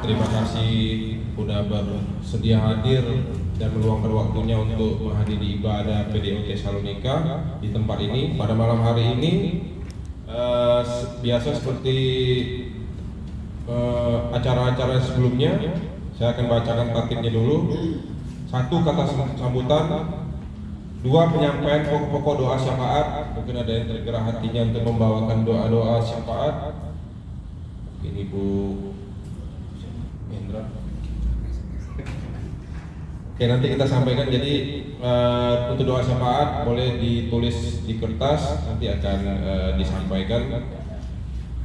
Terima kasih sudah bersedia hadir dan meluangkan waktunya untuk menghadiri ibadah PDO Tesalonika di tempat ini. Pada malam hari ini, biasa seperti acara-acara sebelumnya, saya akan bacakan tatibnya dulu. 1 kata sambutan, 2 penyampaian pokok-pokok doa syafaat. Mungkin ada yang tergerak hatinya untuk membawakan doa-doa syafaat. Ini Bu Hendra. Oke, nanti kita sampaikan. Jadi untuk doa syafaat boleh ditulis di kertas, nanti akan disampaikan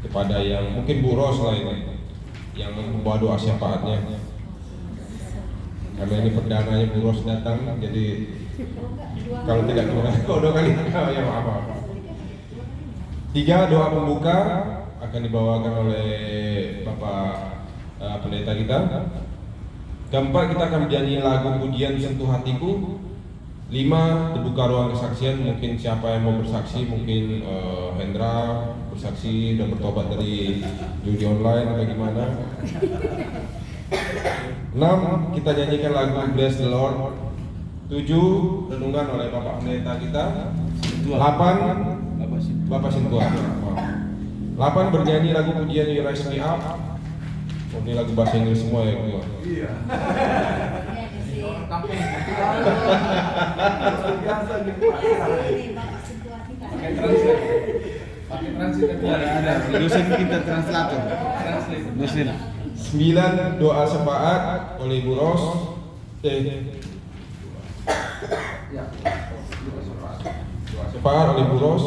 kepada yang mungkin Bu Ros lah ini yang membawa doa syafaatnya. Karena ini perdananya Bu Ros datang, jadi kalau tidak kurang, dua kali ya maaf. 3 doa pembuka akan dibawakan oleh Bapak pendeta kita. 4 kita akan menyanyi lagu pujian Sentuh Hatiku. 5 terbuka ruang kesaksian. Mungkin siapa yang mau bersaksi, mungkin Hendra bersaksi dan bertobat dari judi online atau gimana. 6 kita nyanyikan lagu Bless the Lord. 7 renungan oleh Bapak pendeta kita. 8 Bapak Sintua. 8 bernyanyi lagu pujian You Raise Me Up. Oh, ini lagu bahasa Inggris semua ya keluar. Iya. Pakai translator ada. Dosen kita translator. 9 doa syafaat oleh Ibu Ros. Doa syafaat oleh Ibu Ros.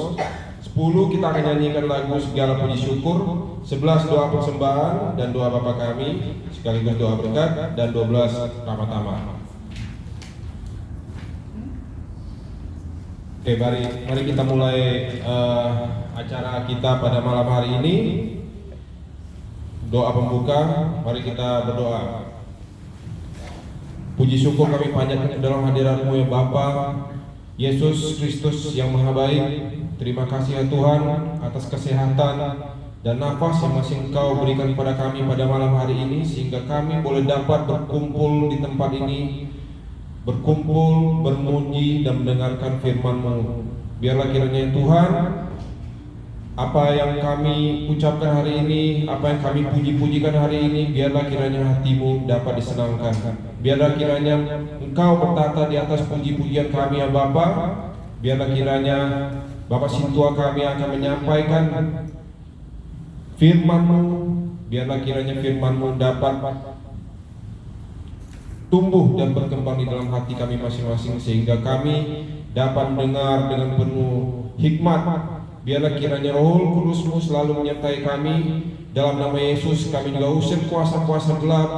10 kita akan nyanyikan lagu segala puji syukur. 11 doa persembahan dan doa Bapa kami sekaligus doa berkat, dan 12 tama-tama. Oke, mari kita mulai acara kita pada malam hari ini. Doa pembuka, mari kita berdoa. Puji syukur kami panjatkan ke dalam hadirat-Mu ya Bapa Yesus Kristus yang Maha Baik. Terima kasih ya Tuhan atas kesehatan dan nafas yang masih Engkau berikan kepada kami pada malam hari ini, sehingga kami boleh dapat berkumpul di tempat ini, berkumpul, bermuji dan mendengarkan firman-Mu. Biarlah kiranya Tuhan, apa yang kami ucapkan hari ini, apa yang kami puji-pujikan hari ini, biarlah kiranya hati-Mu dapat disenangkan. Biarlah kiranya Engkau bertata di atas puji-pujian kami ya Bapa. Biarlah kiranya Bapak Sintua kami akan menyampaikan firman-Mu. Biarlah kiranya firman-Mu dapat tumbuh dan berkembang di dalam hati kami masing-masing, sehingga kami dapat mendengar dengan penuh hikmat. Biarlah kiranya Roh Kudus-Mu selalu menyertai kami. Dalam nama Yesus kami juga usir kuasa-kuasa gelap,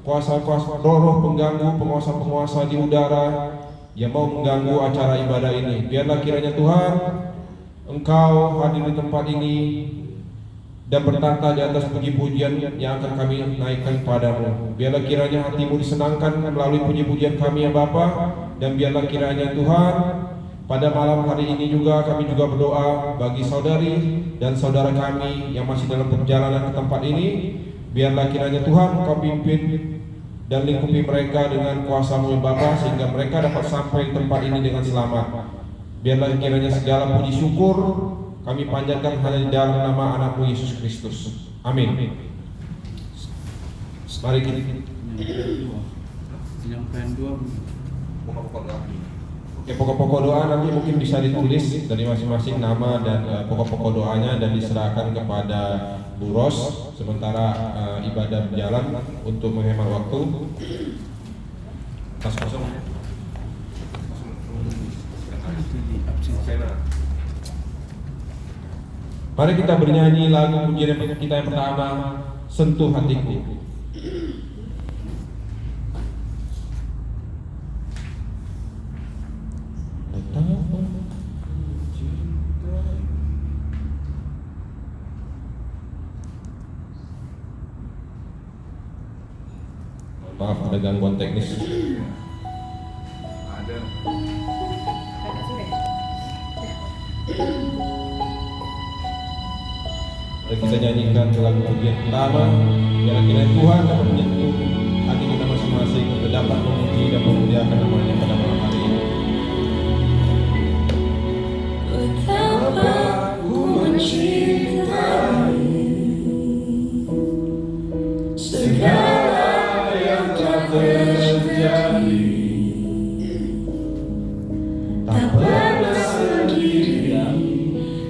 kuasa-kuasa roh-roh pengganggu, penguasa-penguasa di udara yang mau mengganggu acara ibadah ini. Biarlah kiranya Tuhan, Engkau hadir di tempat ini dan bertata di atas puji-pujian yang akan kami naikkan padamu. Biarlah kiranya hati-Mu disenangkan melalui puji-pujian kami ya Bapa. Dan biarlah kiranya Tuhan, pada malam hari ini juga kami juga berdoa bagi saudari dan saudara kami yang masih dalam perjalanan ke tempat ini. Biarlah kiranya Tuhan Engkau pimpin dan lingkupi mereka dengan kuasa-Mu ya Bapa, sehingga mereka dapat sampai di tempat ini dengan selamat. Biarlah kiranya segala puji syukur kami panjatkan hanya di dalam nama Anak-Mu Yesus Kristus. Amin. Mari kita penyampaian doa. Pokok-pokok doa nanti mungkin bisa ditulis dari masing-masing nama dan pokok-pokok doanya, dan diserahkan kepada Bu Ros sementara ibadah berjalan untuk menghemat waktu. Tas kosong. Mari kita bernyanyi lagu pujian kita yang pertama, Sentuh Hatiku. Maaf, ada gangguan teknis. Ada. Mari kita nyanyikan lagu pujian pertama. Biar kiranya Tuhan dapat masing-masing untuk dapat memuji dan memuliakan namanya pada malam hari ini. Betapa ku mencintai segala yang telah terjadi, tak pernah sendiri.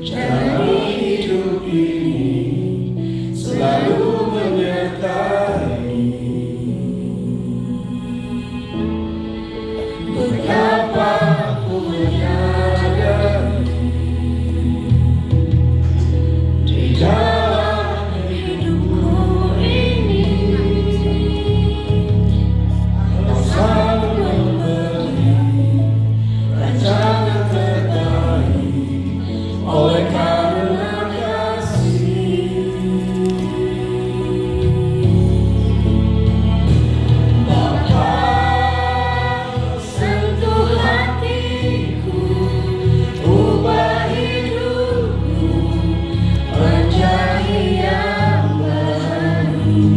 Jalani hidup ini selalu menyertai. Betapa ku menyadari di dalam hidupku ini kau selalu memberi rancangan terbaik oleh karena kasih. Bapa, sentuh hatiku, ubah hidupku menjadi yang baru,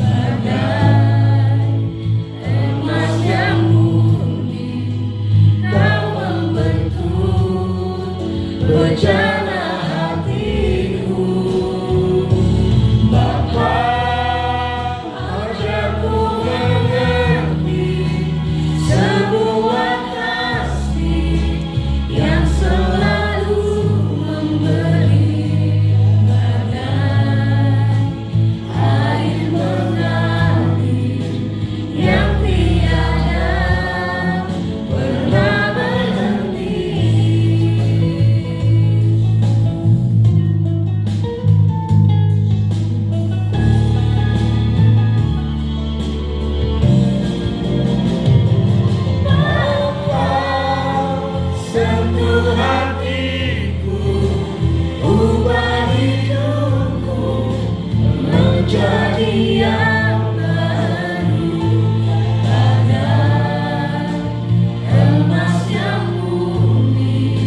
bagai emas yang murni. Kau membentuk bejana hatiku. Bapa, ajarku mengerti sebuah kasih yang selalu memberi, bagai air mengalir yang tiada pernah berhenti. Bapa, sentuh hatiku, ubah hidupku menjadi yang baru, bagai emas yang murni.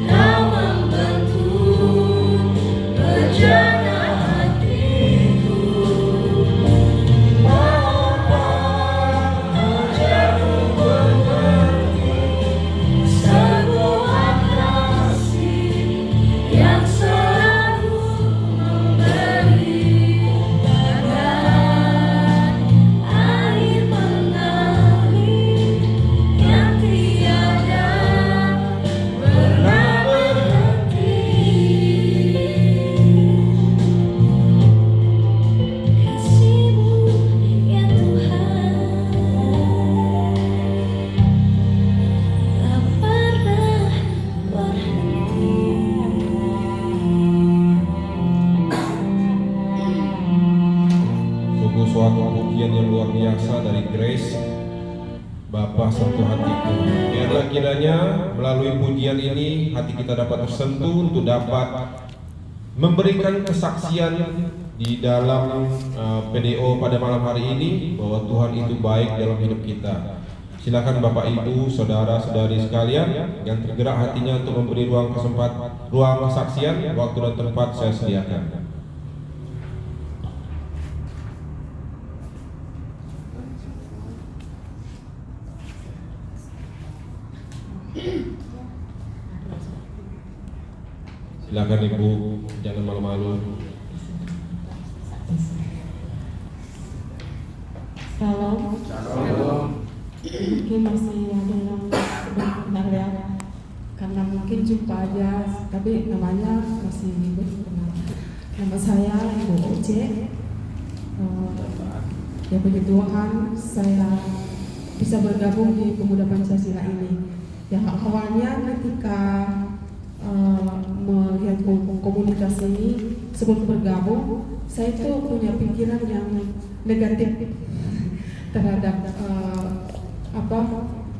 Kau membentuk bejana hatiku. Bapa, ajarku mengerti sebuah kasih yang selalu memberi, bagai air mengalir yang tiada pernah berhenti. Kasih-Mu ya Tuhan tak pernah berhenti. Sungguh suatu pujian yang luar biasa dari Grace. Bapa, sentuh hatiku. Biarlah kiranya melalui pujian ini hati kita dapat tersentuh untuk dapat memberikan kesaksian di dalam PDO pada malam hari ini bahwa Tuhan itu baik dalam hidup kita. Silakan Bapak Ibu, saudara-saudari sekalian yang tergerak hatinya untuk memberi ruang kesaksian, waktu dan tempat saya sediakan. Silakan Ibu, jangan malu-malu. Shalom. Mungkin masih ada yang belum kenal ya, karena mungkin jumpa aja, tapi namanya masih belum kenal. Nama saya Ibu Oce. Ya puji Tuhan, saya bisa bergabung di Pemuda Pancasila ini. Yang awalnya ketika melihat komunitas ini sebelum bergabung, saya itu punya pikiran yang negatif terhadap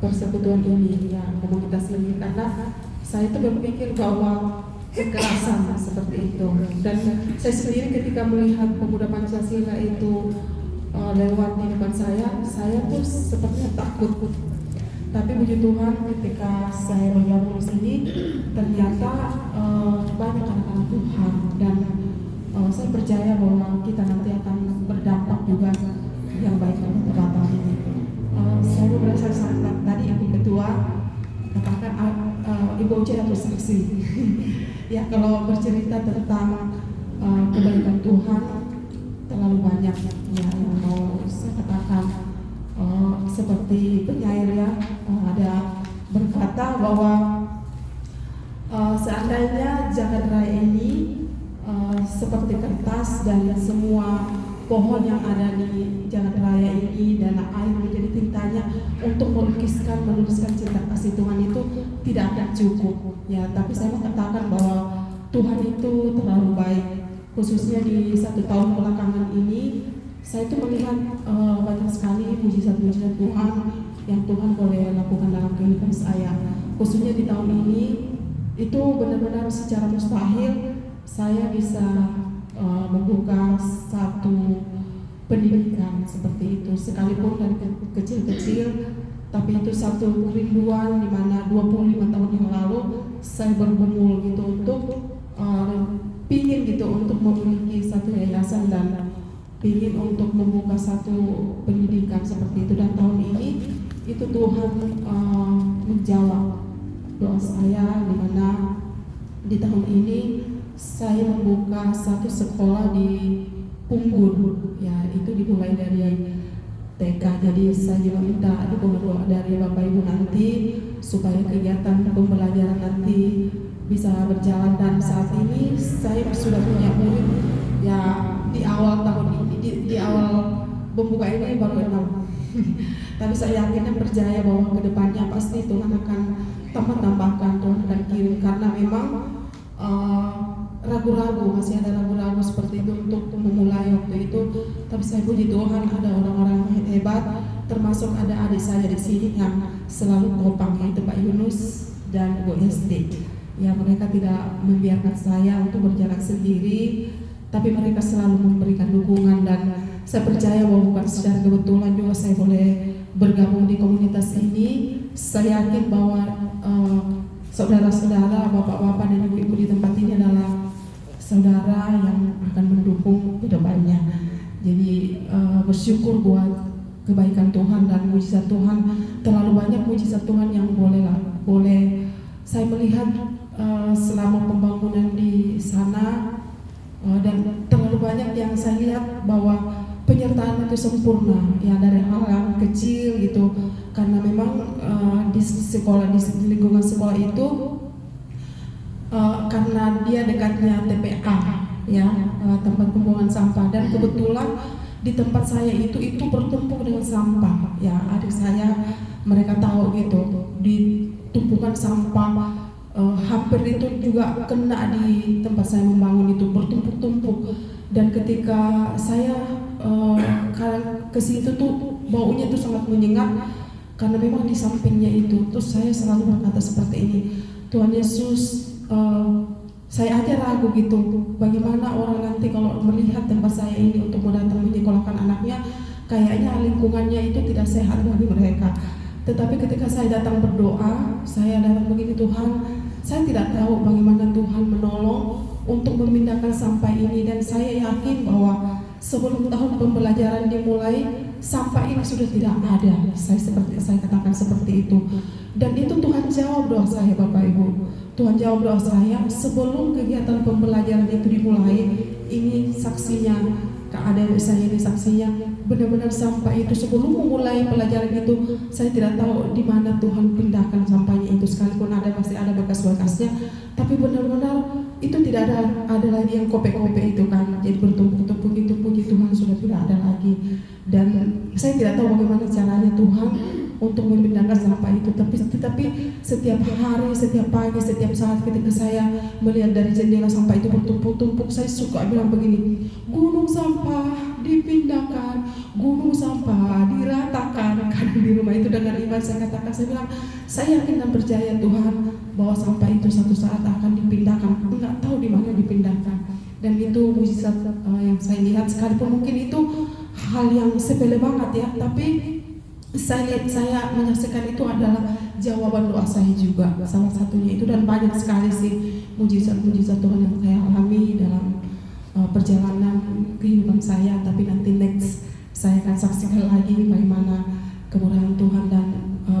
persekutuan ini, ya komunitas ini, karena saya itu berpikir bahwa kekerasan seperti itu. Dan saya sendiri ketika melihat Pemuda Pancasila itu lewat di depan saya tuh sepertinya takut. Tapi puji Tuhan ketika saya bergabung di sini ternyata banyak anak-anak Tuhan, dan saya percaya bahwa kita nanti akan berdampak juga yang baik untuk datang ini. Uci atau saksi. Ya kalau bercerita tentang kebaikan Tuhan terlalu banyak ya yang mau saya katakan. Seperti penyair ya ada berkata bahwa seandainya jagat raya ini seperti kertas dan semua pohon yang ada di jagat raya ini dan air menjadi tintanya untuk menuliskan cinta kasih Tuhan itu tidak akan cukup ya. Tapi saya mau katakan bahwa Tuhan itu terlalu baik, khususnya di 1 tahun belakangan ini saya itu melihat banyak sekali mujizat-mujizat Tuhan yang Tuhan boleh lakukan dalam kehidupan saya. Khususnya di tahun ini itu benar-benar secara mustahil saya bisa membuka satu pendidikan seperti itu, sekalipun dari kecil-kecil, tapi itu satu kerinduan di mana 25 tahun yang lalu saya bergumul gitu untuk pingin gitu untuk memiliki satu yayasan dan ingin untuk membuka satu pendidikan seperti itu. Dan tahun ini itu Tuhan menjawab doa saya di mana di tahun ini saya membuka satu sekolah di Punggur ya, itu dimulai dari TK. Jadi saya juga minta dukungan doa dari Bapak Ibu nanti supaya kegiatan pembelajaran nanti bisa berjalan. Dan saat ini saya sudah punya murid ya di awal tahun ini, di awal membuka ini baru 6. Tapi saya yakin dan percaya bahwa kedepannya pasti Tuhan akan tambahkan, Tuhan akan kirim, karena memang ragu-ragu, masih ada ragu-ragu seperti itu untuk memulai waktu itu. Tapi saya puji Tuhan ada orang-orang yang hebat, termasuk ada adik saya di sini yang selalu kopang, yaitu Pak Yunus dan Bu SD. Ya mereka tidak membiarkan saya untuk berjalan sendiri, tapi mereka selalu memberikan dukungan. Dan saya percaya bahwa bukan secara kebetulan juga saya boleh bergabung di komunitas ini. Saya yakin bahwa saudara-saudara, bapak-bapak dan ibu-ibu di tempat ini adalah saudara yang akan mendukung ke depannya. Jadi bersyukur buat kebaikan Tuhan dan mujizat Tuhan. Terlalu banyak mujizat Tuhan yang boleh saya melihat selama pembangunan di sana. Dan terlalu banyak yang saya lihat bahwa penyertaan itu sempurna ya, dari hal yang kecil gitu, karena memang di sekolah, di lingkungan sekolah itu karena dia dekatnya TPA ya, tempat pembuangan sampah, dan kebetulan di tempat saya itu bertumpuk dengan sampah ya. Adik saya mereka tahu gitu, di tumpukan sampah hampir itu juga kena di tempat saya membangun itu, bertumpuk-tumpuk. Dan ketika saya ke situ tuh baunya tuh sangat menyengat, karena memang di sampingnya itu. Terus saya selalu berkata seperti ini, Tuhan Yesus, saya aja ragu gitu, bagaimana orang nanti kalau melihat tempat saya ini untuk datang menyekolahkan anaknya, kayaknya lingkungannya itu tidak sehat bagi mereka. Tetapi ketika saya datang berdoa, saya datang begini, Tuhan, saya tidak tahu bagaimana Tuhan menolong untuk memindahkan sampah ini. Dan saya yakin bahwa sebelum tahun pembelajaran dimulai, sampah ini sudah tidak ada. Saya katakan seperti itu. Dan itu Tuhan jawab doa saya, Bapak Ibu. Tuhan jawab doa saya sebelum kegiatan pembelajaran itu dimulai. Ini saksinya, keadaan saya ini saksinya, benar-benar sampah itu sebelum memulai pelajaran itu, saya tidak tahu di mana Tuhan pindahkan sampahnya itu, sekalipun masih ada bekas-bekasnya, tapi benar-benar itu tidak ada lagi yang kopek-kopek itu kan, jadi bertumpuk-tumpuk itu. Puji Tuhan sudah tidak ada lagi. Dan saya tidak tahu bagaimana caranya Tuhan untuk memindahkan sampah itu, tetapi setiap hari, setiap pagi, setiap saat ketika saya melihat dari jendela sampah itu bertumpuk-tumpuk, saya suka bilang begini, gunung sampah dipindahkan, gunung sampah diratakan. Karena di rumah itu dengan iman saya katakan, saya bilang, saya yakin dan percaya Tuhan bahwa sampah itu satu saat akan dipindahkan, enggak tahu di mana dipindahkan. Dan itu mujizat yang saya lihat, sekalipun mungkin itu hal yang sepele banget ya, tapi saya menyaksikan itu adalah jawaban doa saya juga, salah satunya itu. Dan banyak sekali sih mujizat-mujizat Tuhan yang saya alami dalam perjalanan kehidupan saya. Tapi nanti next saya akan saksikan lagi bagaimana kemurahan Tuhan dan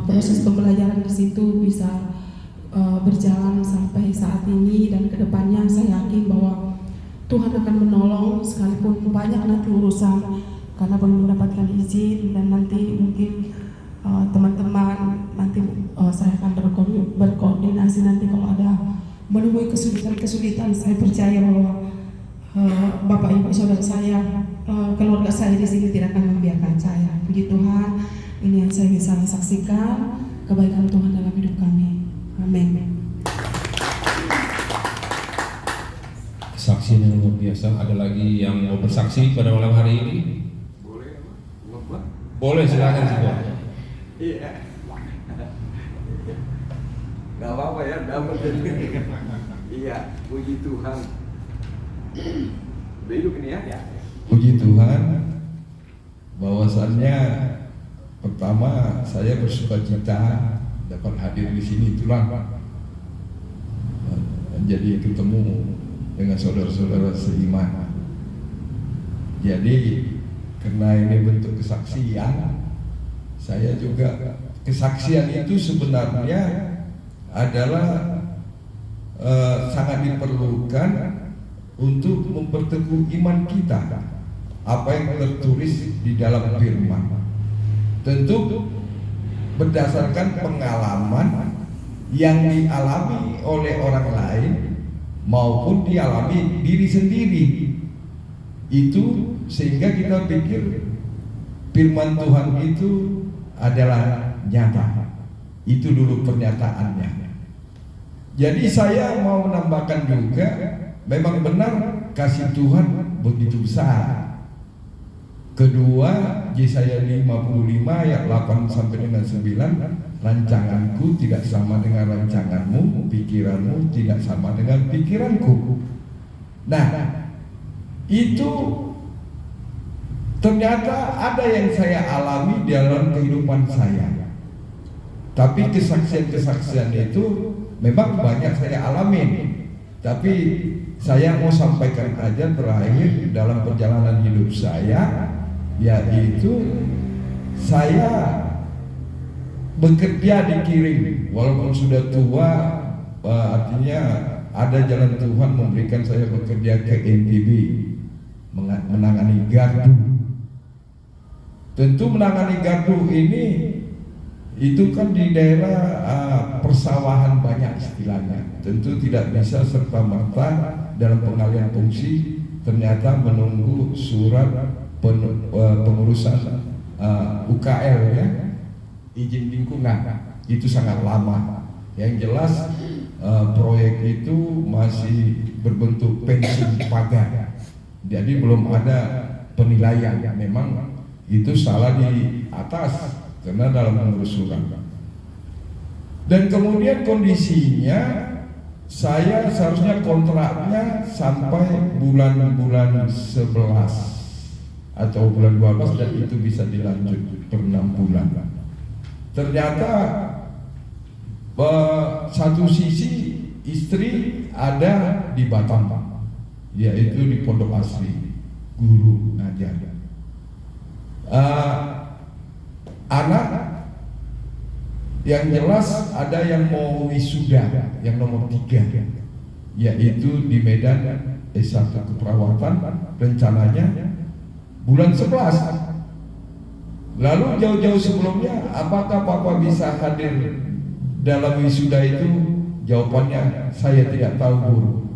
proses pembelajaran di situ bisa berjalan sampai saat ini dan kedepannya saya yakin bahwa Tuhan akan menolong sekalipun banyak nanti urusan karena belum mendapatkan izin dan nanti mungkin teman-teman nanti saya akan berkoordinasi nanti kalau ada menemui kesulitan saya percaya bahwa Bapak Ibu Saudara saya keluarga saya di sini tidak akan membiarkan saya. Puji Tuhan, ini yang saya bisa saksikan kebaikan Tuhan dalam hidup kami. Amin. Kesaksian yang luar biasa. Ada lagi yang mau bersaksi pada malam hari ini? Boleh, silakan sih Pak. Iya. Gak apa-apa ya, dapat. Iya, puji Tuhan. Udah hidup ini ya? Puji Tuhan, bahwasannya pertama saya bersukacita dapat hadir di sini, itulah jadi ketemu dengan saudara-saudara seiman. Jadi karena ini bentuk kesaksian, saya juga kesaksian itu sebenarnya adalah sangat diperlukan untuk memperteguh iman kita. Apa yang tertulis di dalam firman tentu berdasarkan pengalaman yang dialami oleh orang lain maupun dialami diri sendiri. Itu sehingga kita pikir firman Tuhan itu adalah nyata. Itu dulu pernyataannya. Jadi saya mau menambahkan juga, memang benar kasih Tuhan begitu besar. Kedua, Yesaya 55 ayat 8 sampai dengan 9, rancanganku tidak sama dengan rancanganmu, pikiranmu tidak sama dengan pikiranku. Nah, itu ternyata ada yang saya alami di dalam kehidupan saya. Tapi kesaksian-kesaksian itu memang banyak saya alami. Tapi saya mau sampaikan aja terakhir dalam perjalanan hidup saya, yaitu saya bekerja dikirim walaupun sudah tua, artinya ada jalan Tuhan memberikan saya bekerja ke NTB menangani gardu. Tentu menangani gardu ini itu kan di daerah persawahan banyak istilahnya. Tentu tidak bisa serta-merta dalam pengalihan fungsi ternyata menunggu surat pengurusan UKL ya, izin lingkungan, itu sangat lama. Yang jelas proyek itu masih berbentuk pensiun pagar, jadi belum ada penilaian. Memang itu salah di atas karena dalam mengurus surat. Dan kemudian kondisinya saya seharusnya kontraknya sampai bulan-bulan 11 atau bulan 12 dan itu bisa dilanjut per 6 bulan. Ternyata satu sisi istri ada di Batam, yaitu di Pondok Asri, guru ngajar. Anak yang jelas ada yang mau wisuda yang nomor 3, yaitu di Medan S1 keperawatan, rencananya bulan 11. Lalu jauh-jauh sebelumnya, apakah Papa bisa hadir dalam wisuda itu? Jawabannya saya tidak tahu, guru.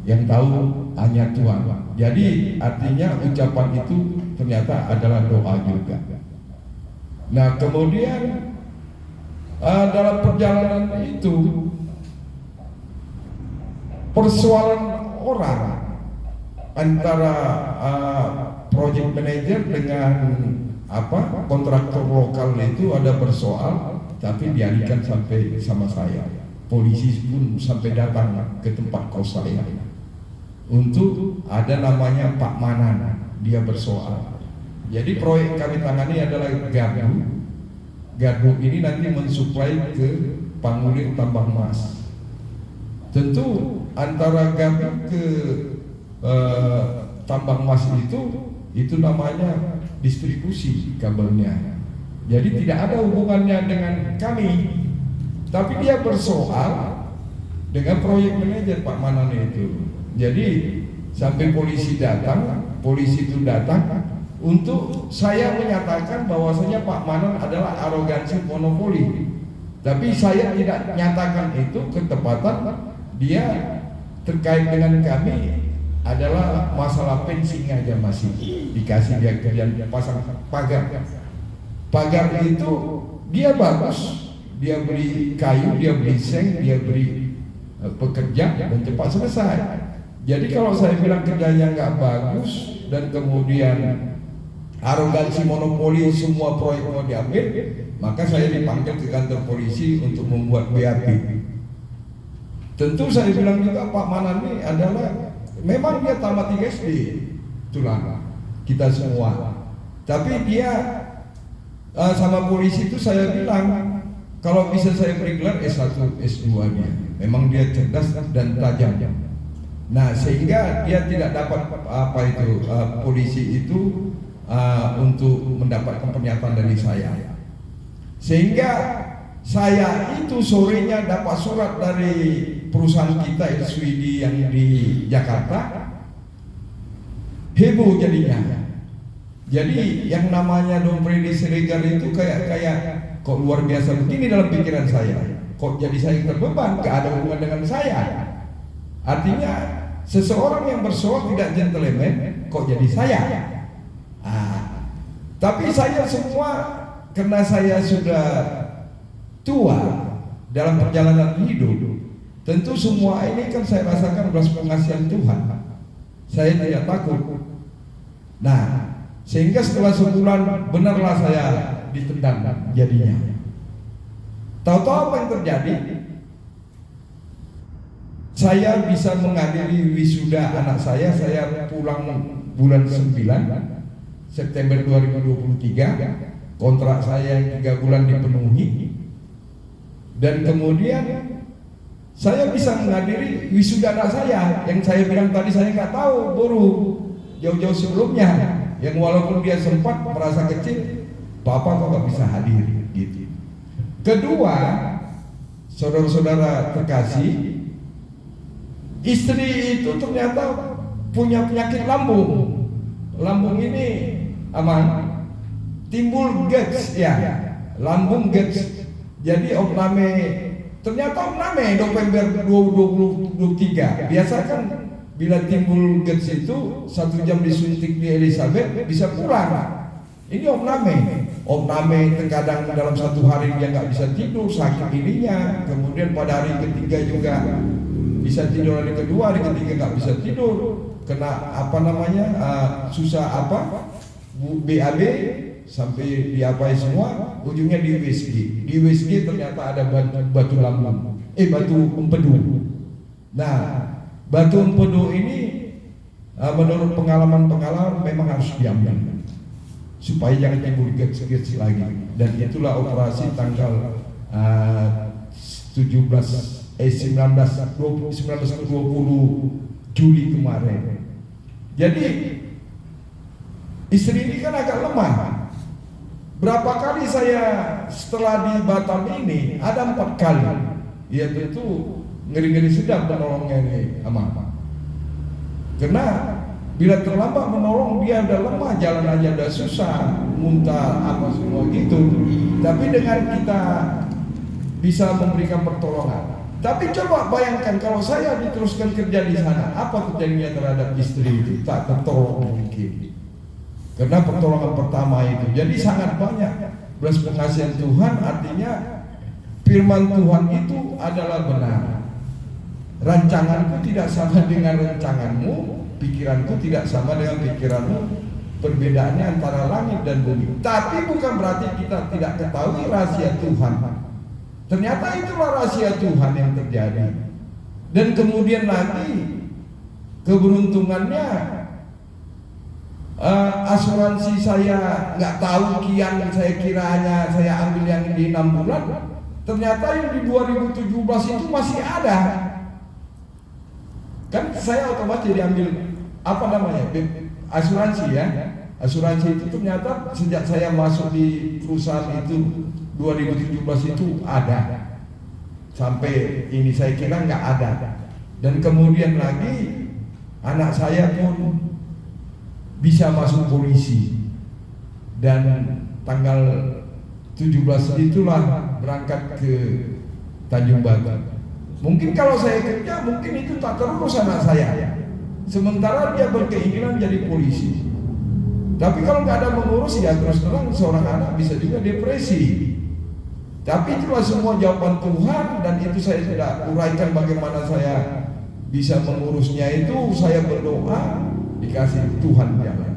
Yang tahu hanya Tuhan. Jadi artinya ucapan itu ternyata adalah doa juga. Nah kemudian dalam perjalanan itu persoalan orang antara project manager dengan kontraktor lokal itu ada bersoal, tapi dialihkan sampai sama saya. Polisi pun sampai datang ke tempat kos saya untuk ada namanya Pak Manan, dia bersoal. Jadi proyek kami tangani adalah gardu. Gardu ini nanti mensuplai ke Pangulir Tambang Emas. Tentu antara gardu ke tambang emas itu namanya distribusi kabelnya. Jadi tidak ada hubungannya dengan kami. Tapi dia bersoal dengan proyek manajer Pak Manan itu. Jadi sampai polisi itu datang untuk saya menyatakan bahwasanya Pak Manan adalah arogansi monopoli. Tapi saya tidak nyatakan itu ketepatan dia terkait dengan kami adalah masalah pensi aja masih dikasih dia kerjaan pasang pagar. Pagar itu dia bagus. Dia beli kayu, dia beli seng, dia beli pekerja dan cepat selesai. Jadi kalau saya bilang kerjanya nggak bagus dan kemudian arogansi monopoli semua proyek mau diambil, maka saya dipanggil ke kantor polisi untuk membuat BAP. Tentu saya bilang juga Pak Manan ini adalah memang dia tamat 3 SD, itulah kita semua. Tapi dia sama polisi itu saya bilang, kalau bisa saya beri gelar S1, S2 dia. Memang dia cerdas dan tajam. Nah, sehingga dia tidak dapat polisi itu untuk mendapatkan pernyataan dari saya. Sehingga saya itu sorenya dapat surat dari perusahaan kita SWD yang di Jakarta. Heboh jadinya. Jadi yang namanya Don Freddy Siregar itu kayak kok luar biasa begini dalam pikiran saya. Kok jadi saya terbeban, gak ada hubungan dengan saya. Artinya seseorang yang bersoal tidak gentleman, kok jadi saya. Tapi saya semua karena saya sudah tua dalam perjalanan hidup, tentu semua ini kan saya rasakan belas pengasihan Tuhan. Saya tidak takut. Nah, sehingga setelah sebulan benarlah saya ditendang jadinya. Tahu-tahu apa yang terjadi? Saya bisa menghadiri wisuda anak saya pulang bulan 9 September 2023. Kontrak saya yang 3 bulan dipenuhi. Dan kemudian saya bisa menghadiri wisuda anak saya yang saya bilang tadi saya nggak tahu baru jauh-jauh sebelumnya, yang walaupun dia sempat merasa kecil, Papa kok nggak bisa hadir gitu. Kedua, saudara-saudara terkasih, istri itu ternyata punya penyakit lambung. Lambung ini timbul GERD ya, lambung GERD. Jadi ternyata November 2023. Biasa kan bila timbul GERD itu 1 jam disuntik di Elizabeth bisa pulang. Ini opname terkadang dalam 1 hari dia nggak bisa tidur, sakit ininya. Kemudian pada hari ketiga juga bisa tidur, hari kedua, hari ketiga nggak bisa tidur. Kena susah BAB sampai diapain semua, ujungnya di USG. Di USG ternyata ada batu lambung, batu empedu. Nah, batu empedu ini menurut pengalaman memang harus diambil supaya jangan timbul GERD lagi. Dan itulah operasi tanggal 19 ke 20 Juli kemarin. Jadi istri ini kan agak lemah. Berapa kali saya setelah di Batam ini ada 4 kali. Ya tentu ngeri-ngeri sedap menolongnya ini karena bila terlambat menolong dia udah lemah, jalan aja udah susah, muntah semua gitu. Tapi dengan kita bisa memberikan pertolongan. Tapi coba bayangkan kalau saya diteruskan kerja di sana, apa terjadinya terhadap istri itu? Tak tertolong mungkin. Karena pertolongan pertama itu. Jadi sangat banyak belas pengasihan Tuhan, artinya firman Tuhan itu adalah benar. Rancanganku tidak sama dengan rancanganmu, pikiranku tidak sama dengan pikiranmu. Perbedaannya antara langit dan bumi. Tapi bukan berarti kita tidak ketahui rahasia Tuhan. Ternyata itulah rahasia Tuhan yang terjadi. Dan kemudian lagi keberuntungannya, asuransi saya nggak tahu kian, saya kiranya saya ambil yang di 6 bulan, ternyata yang di 2017 itu masih ada. Kan saya otomatis diambil asuransi ya. Asuransi itu ternyata sejak saya masuk di perusahaan itu 2017 itu ada. sampai ini saya kira nggak ada. Dan kemudian lagi anak saya pun bisa masuk polisi, dan tanggal 17 itulah berangkat ke Tanjung Barat. Mungkin kalau saya kerja mungkin itu tak terurus anak saya, sementara dia berkeinginan jadi polisi. Tapi kalau nggak ada mengurus, ya terus terang seorang anak bisa juga depresi. Tapi itulah semua jawaban Tuhan, dan itu saya tidak uraikan bagaimana saya bisa mengurusnya. Itu saya berdoa, dikasih Tuhan jalan.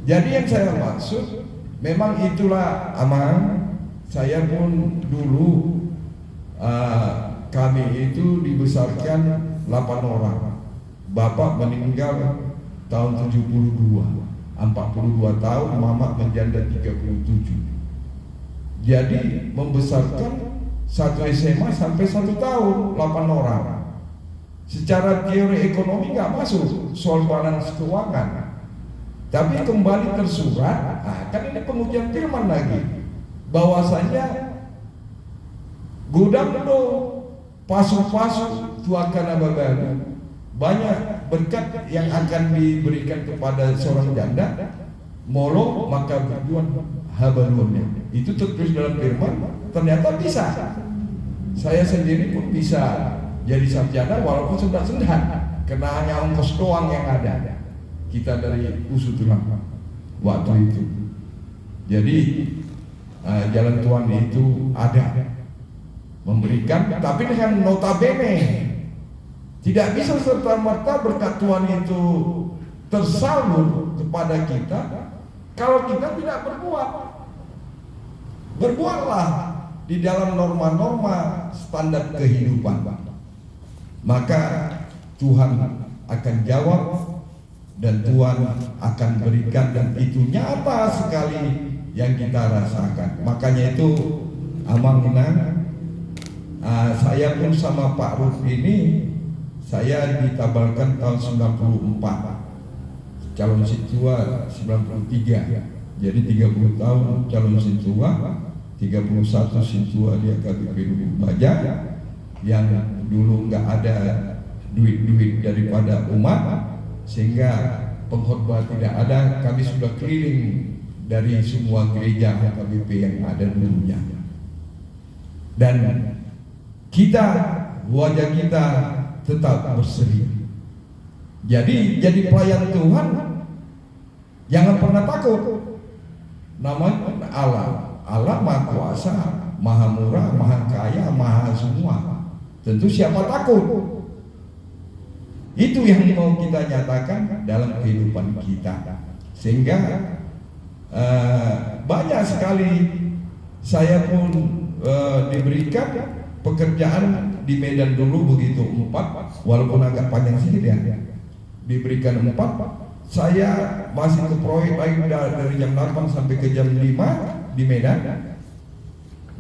Jadi yang saya maksud, memang itulah aman. Saya pun dulu kami itu dibesarkan 8 orang. Bapak meninggal tahun 72, 42 tahun, mama menjanda 37. Jadi membesarkan satu SMA sampai 1 tahun 8 orang. Secara teori ekonomi nggak masuk soal balance keuangan. Tapi kembali tersurat, kan ini pengujian firman lagi, bahwasanya gudang do pasu-pasu tuakan abagalu, banyak berkat yang akan diberikan kepada seorang janda, molo maka berjuang habalunnya. Itu tertulis dalam firman, ternyata bisa. Saya sendiri pun bisa jadi sarjana walaupun sendat-sendat, karena hanya ongkos doang yang ada. Kita dari usutulang waktu itu. Jadi jalan Tuhan itu ada memberikan, tapi dengan notabene tidak bisa serta-merta berkat Tuhan itu tersalur kepada kita kalau kita tidak berbuat. Berbuatlah di dalam norma-norma standar kehidupan, maka Tuhan akan jawab dan Tuhan akan berikan, dan itu nyata sekali yang kita rasakan. Makanya itu Amang Minang, saya pun sama Pak Ruf ini, saya ditabalkan tahun 94, calon situa 93, jadi 30 tahun calon situa, 31 situa di AKBP Lubuk Baja, yang dulu nggak ada duit-duit daripada umat, sehingga pengkhotbah tidak ada. Kami sudah keliling dari semua gereja AKBP yang ada dulunya, dan kita, wajah kita tetap berseri. Jadi pelayan Tuhan jangan pernah takut. Namanya Allah Maha Kuasa, Maha Murah, Maha Kaya, Maha semua. Tentu siapa takut? Itu yang mau kita nyatakan dalam kehidupan kita. Sehingga banyak sekali saya pun diberikan pekerjaan di Medan dulu begitu 4, walaupun agak panjang sedikit ya. Diberikan 4, saya masih ke proyek lagi dari jam 8 sampai ke jam 5 di Medan.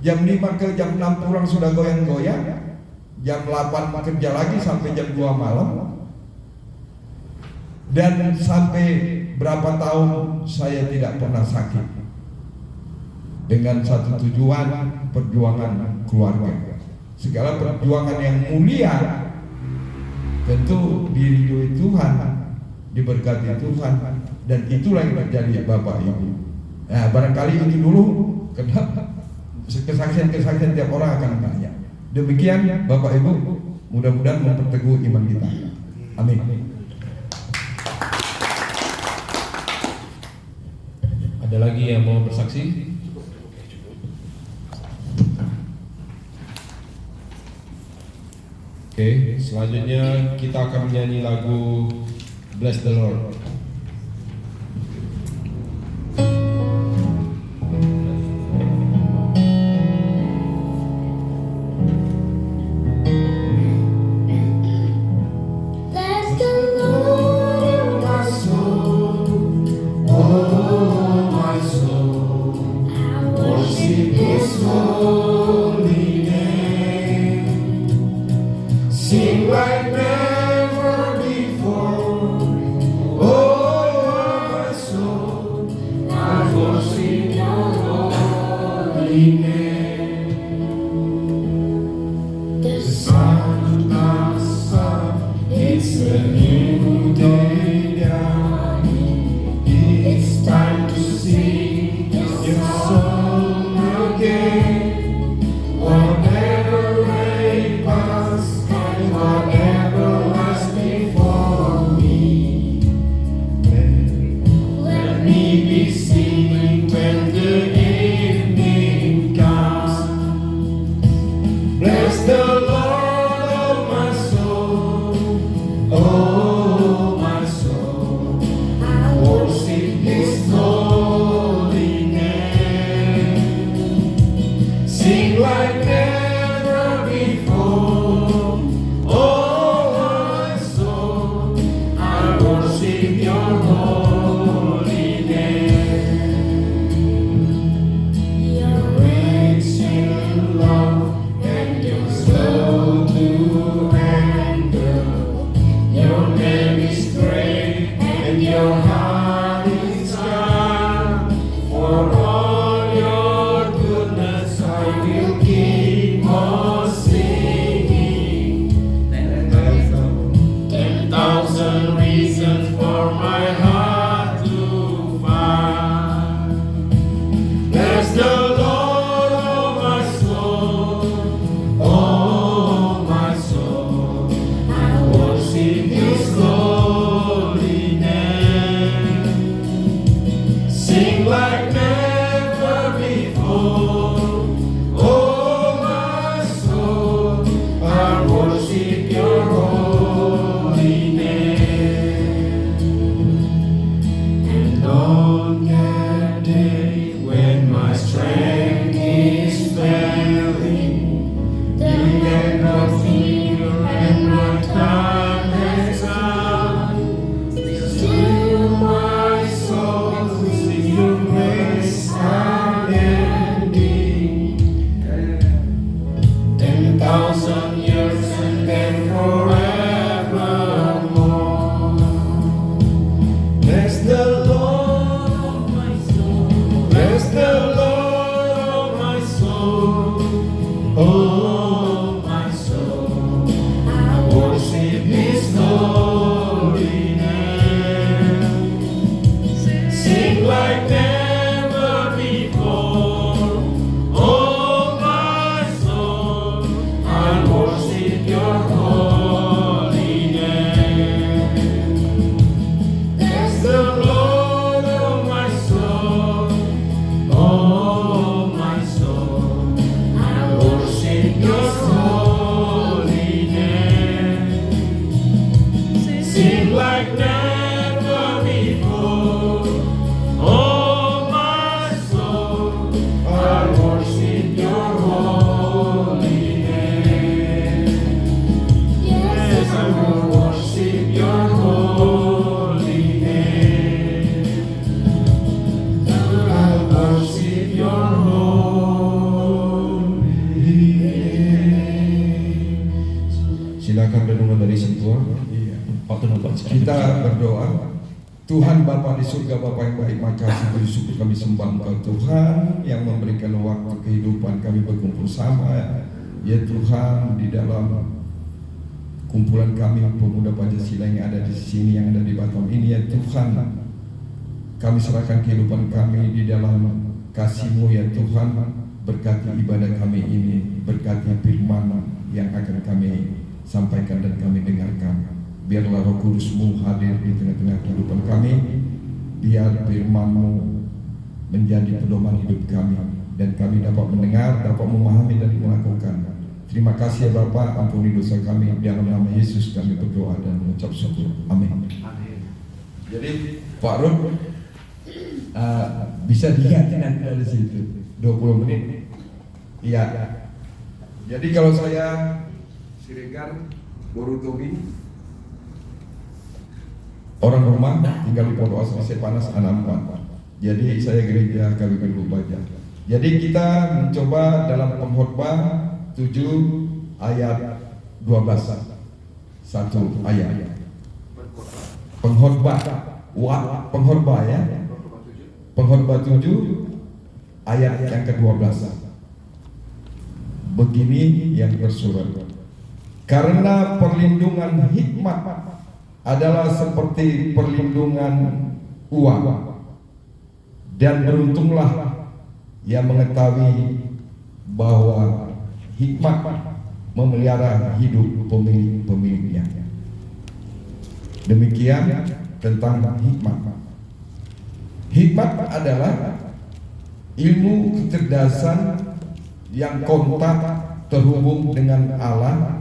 Jam 5 ke jam 6 pulang sudah goyang-goyang. Jam 8 kerja lagi sampai jam 2 malam. Dan sampai berapa tahun saya tidak pernah sakit. Dengan satu tujuan, perjuangan keluarga. Segala perjuangan yang mulia tentu diridhoi Tuhan, diberkati Tuhan, dan itulah yang terjadi Bapak Ibu. Nah, barangkali itu dulu, kenapa kesaksian-kesaksian tiap orang akan banyak. Demikian Bapak Ibu, mudah-mudahan memperteguh iman kita. Amin. Ada lagi yang mau bersaksi? Oke, selanjutnya kita akan menyanyi lagu Bless the Lord. Bless the Lord, my soul, oh my soul. I worship His holy name. Sing like never before. Oh, like never before. Oh, my soul, I worship your holy name. Bless the Lord, oh my soul, oh my soul, I worship your holy name. Sing like never before. Oh my soul, I worship your holy name. Yes, I will worship your holy name. I worship your holy name. Silakan renungan dari sentuhan. Iya. Waktu nonton Kita berdoa. Tuhan Bapa di surga, Bapa yang baik, makasih bersyukur kami sembah Engkau Tuhan yang memberikan waktu kehidupan kami berkumpul sama. Ya Tuhan, di dalam kumpulan kami pemuda Pancasila yang ada di sini, yang ada di Batam ini, ya Tuhan, kami serahkan kehidupan kami di dalam kasih-Mu ya Tuhan. Berkati ibadah kami ini, berkati firman yang akan kami sampaikan dan kami dengarkan. Biarlah Roh Kudus-Mu hadir di tengah-tengah kehidupan kami. Biar firman-Mu menjadi pedoman hidup kami, dan kami dapat mendengar, dapat memahami dan melakukan. Terima kasih ya Bapa, ampuni dosa kami. Dalam nama Yesus kami berdoa dan mengucap syukur. Amin. Jadi Pak Rud, bisa diganti nanti dari situ 20 menit. Iya. Jadi kalau saya Siregar Borutobi, orang rumah tinggal di Pondok Asri Sepanas Anampan. Jadi saya gereja KBP Lubaja. Jadi kita mencoba dalam pengkhotbah 7 ayat 12. Satu ayat. Pengkhotbah ya. Pengkhotbah 7 ayat yang ke-12. Begini yang tersurat. Karena perlindungan hikmat adalah seperti perlindungan uang, dan beruntunglah yang mengetahui bahwa hikmat memelihara hidup pemilik-pemiliknya. Demikian tentang hikmat. Hikmat adalah ilmu kecerdasan yang kontak terhubung dengan Allah,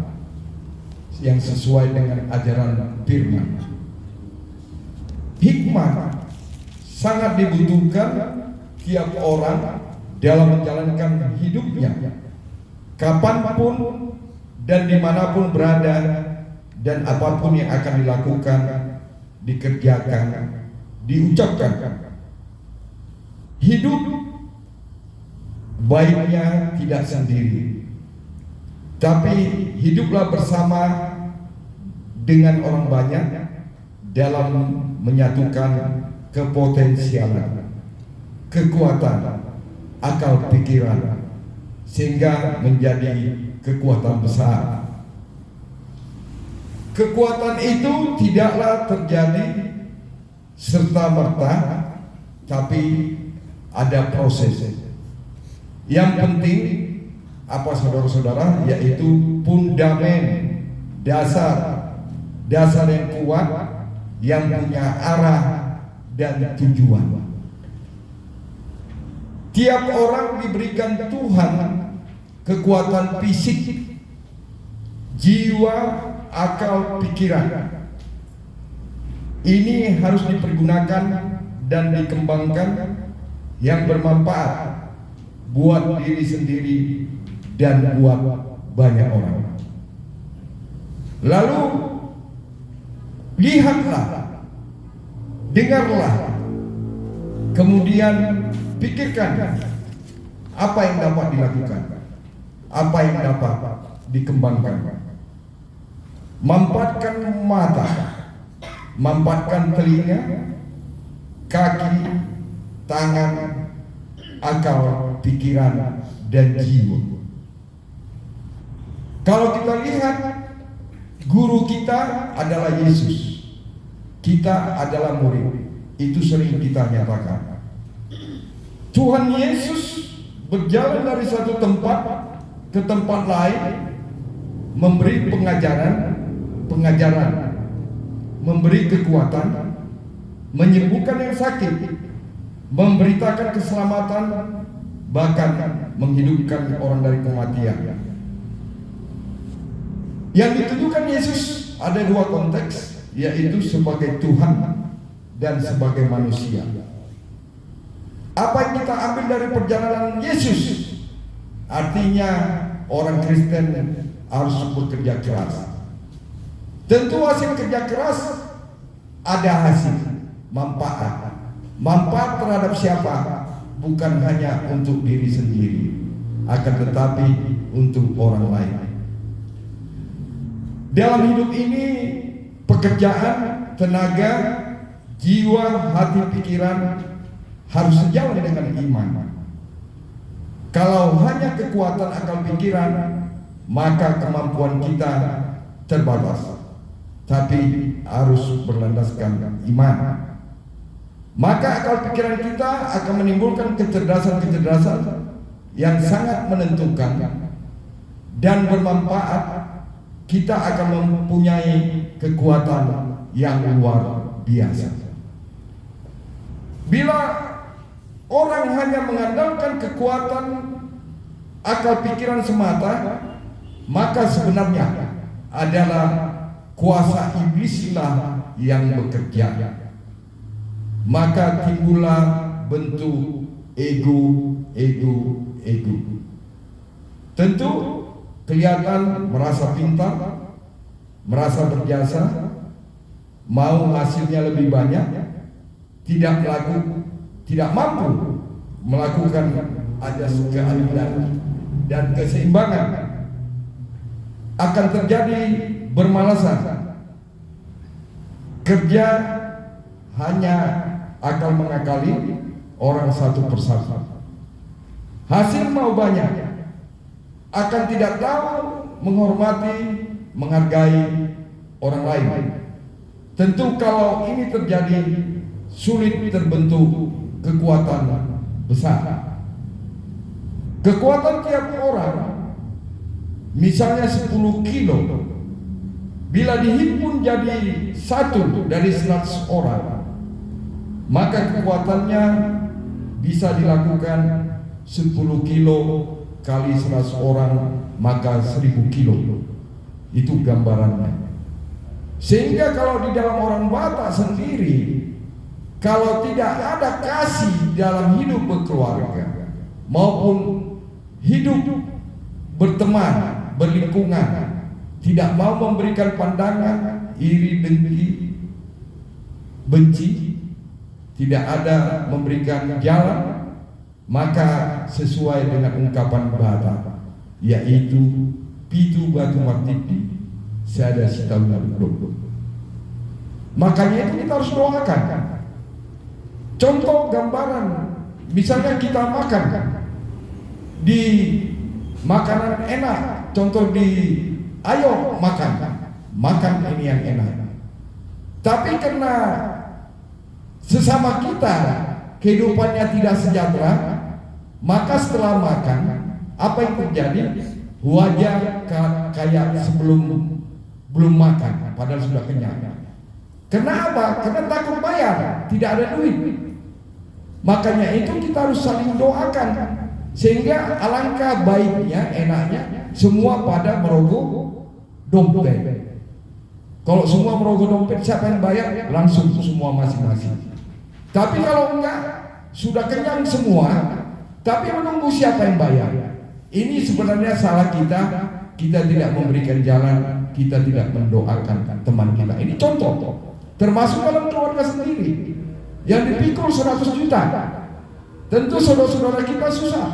yang sesuai dengan ajaran firman. Hikmat sangat dibutuhkan tiap orang dalam menjalankan hidupnya, kapanpun dan dimanapun berada, dan apapun yang akan dilakukan, dikerjakan, diucapkan. Hidup baiknya tidak sendiri, tapi hiduplah bersama dengan orang banyak dalam menyatukan kepotensialan, kekuatan, akal pikiran, sehingga menjadi kekuatan besar. Kekuatan itu tidaklah terjadi serta-merta, tapi ada proses. Yang penting apa saudara-saudara, yaitu fundamen, dasar yang kuat, yang punya arah dan tujuan. Tiap orang diberikan Tuhan kekuatan fisik, jiwa, akal, pikiran. Ini harus dipergunakan dan dikembangkan yang bermanfaat buat diri sendiri dan buat banyak orang. Lalu lihatlah, dengarlah, kemudian pikirkan apa yang dapat dilakukan, apa yang dapat dikembangkan. Manfaatkan mata, manfaatkan telinga, kaki, tangan, akal, pikiran, dan jiwa. Kalau kita lihat, guru kita adalah Yesus, kita adalah murid. Itu sering kita nyatakan. Tuhan Yesus berjalan dari satu tempat ke tempat lain, memberi pengajaran, memberi kekuatan, menyembuhkan yang sakit, memberitakan keselamatan, bahkan menghidupkan orang dari kematian. Yang ditujukan Yesus ada dua konteks, yaitu sebagai Tuhan dan sebagai manusia. Apa yang kita ambil dari perjalanan Yesus? Artinya orang Kristen harus bekerja keras. Tentu hasil kerja keras ada hasil, manfaat. Manfaat terhadap siapa? Bukan hanya untuk diri sendiri, akan tetapi untuk orang lain. Dalam hidup ini, pekerjaan, tenaga, jiwa, hati, pikiran harus sejalan dengan iman. Kalau hanya kekuatan akal pikiran, maka kemampuan kita terbatas. Tapi harus berlandaskan iman. Maka akal pikiran kita akan menimbulkan kecerdasan-kecerdasan yang sangat menentukan dan bermanfaat. Kita akan mempunyai kekuatan yang luar biasa. Bila orang hanya mengandalkan kekuatan akal pikiran semata, maka sebenarnya adalah kuasa iblislah yang bekerja. Maka timbullah bentuk ego. Tentu kelihatan merasa pintar, merasa berjasa, mau hasilnya lebih banyak, tidak mampu melakukan ajas keadilan dan keseimbangan, akan terjadi bermalasan. Kerja hanya akan mengakali orang satu persatu. Hasil mau banyak, akan tidak tahu menghormati, menghargai orang lain. Tentu kalau ini terjadi, sulit terbentuk kekuatan besar. Kekuatan tiap orang, misalnya 10 kilo, bila dihimpun jadi 1 dari 100 orang, maka kekuatannya bisa dilakukan 10 kilo kali 100 orang, maka 1000 kilo. Itu gambarannya. Sehingga kalau di dalam orang Batak sendiri, kalau tidak ada kasih dalam hidup berkeluarga maupun hidup berteman, berlingkungan, tidak mau memberikan pandangan iri, dengki, benci, tidak ada memberikan jalan, maka sesuai dengan ungkapan Batak, yaitu pitu batu martipi sada sitauna dulu. Makanya itu kita harus doakan. Contoh gambaran, misalnya kita makan di makanan enak, contoh di ayo makan ini yang enak. Tapi karena sesama kita kehidupannya tidak sejahtera, maka setelah makan, apa yang terjadi? Wajah kayak sebelum belum makan, padahal sudah kenyang. Kenapa? Karena takut bayar, tidak ada duit. Makanya itu kita harus saling doakan, sehingga alangkah baiknya, enaknya semua pada merogoh dompet. Kalau semua merogoh dompet, siapa yang bayar? Langsung semua masing-masing. Tapi kalau enggak, sudah kenyang semua, tapi menunggu siapa yang bayar. Ini sebenarnya salah kita. Kita tidak memberikan jalan, kita tidak mendoakan teman kita. Ini contoh, termasuk dalam keluarga sendiri yang dipikul 100 juta. Tentu saudara-saudara kita susah.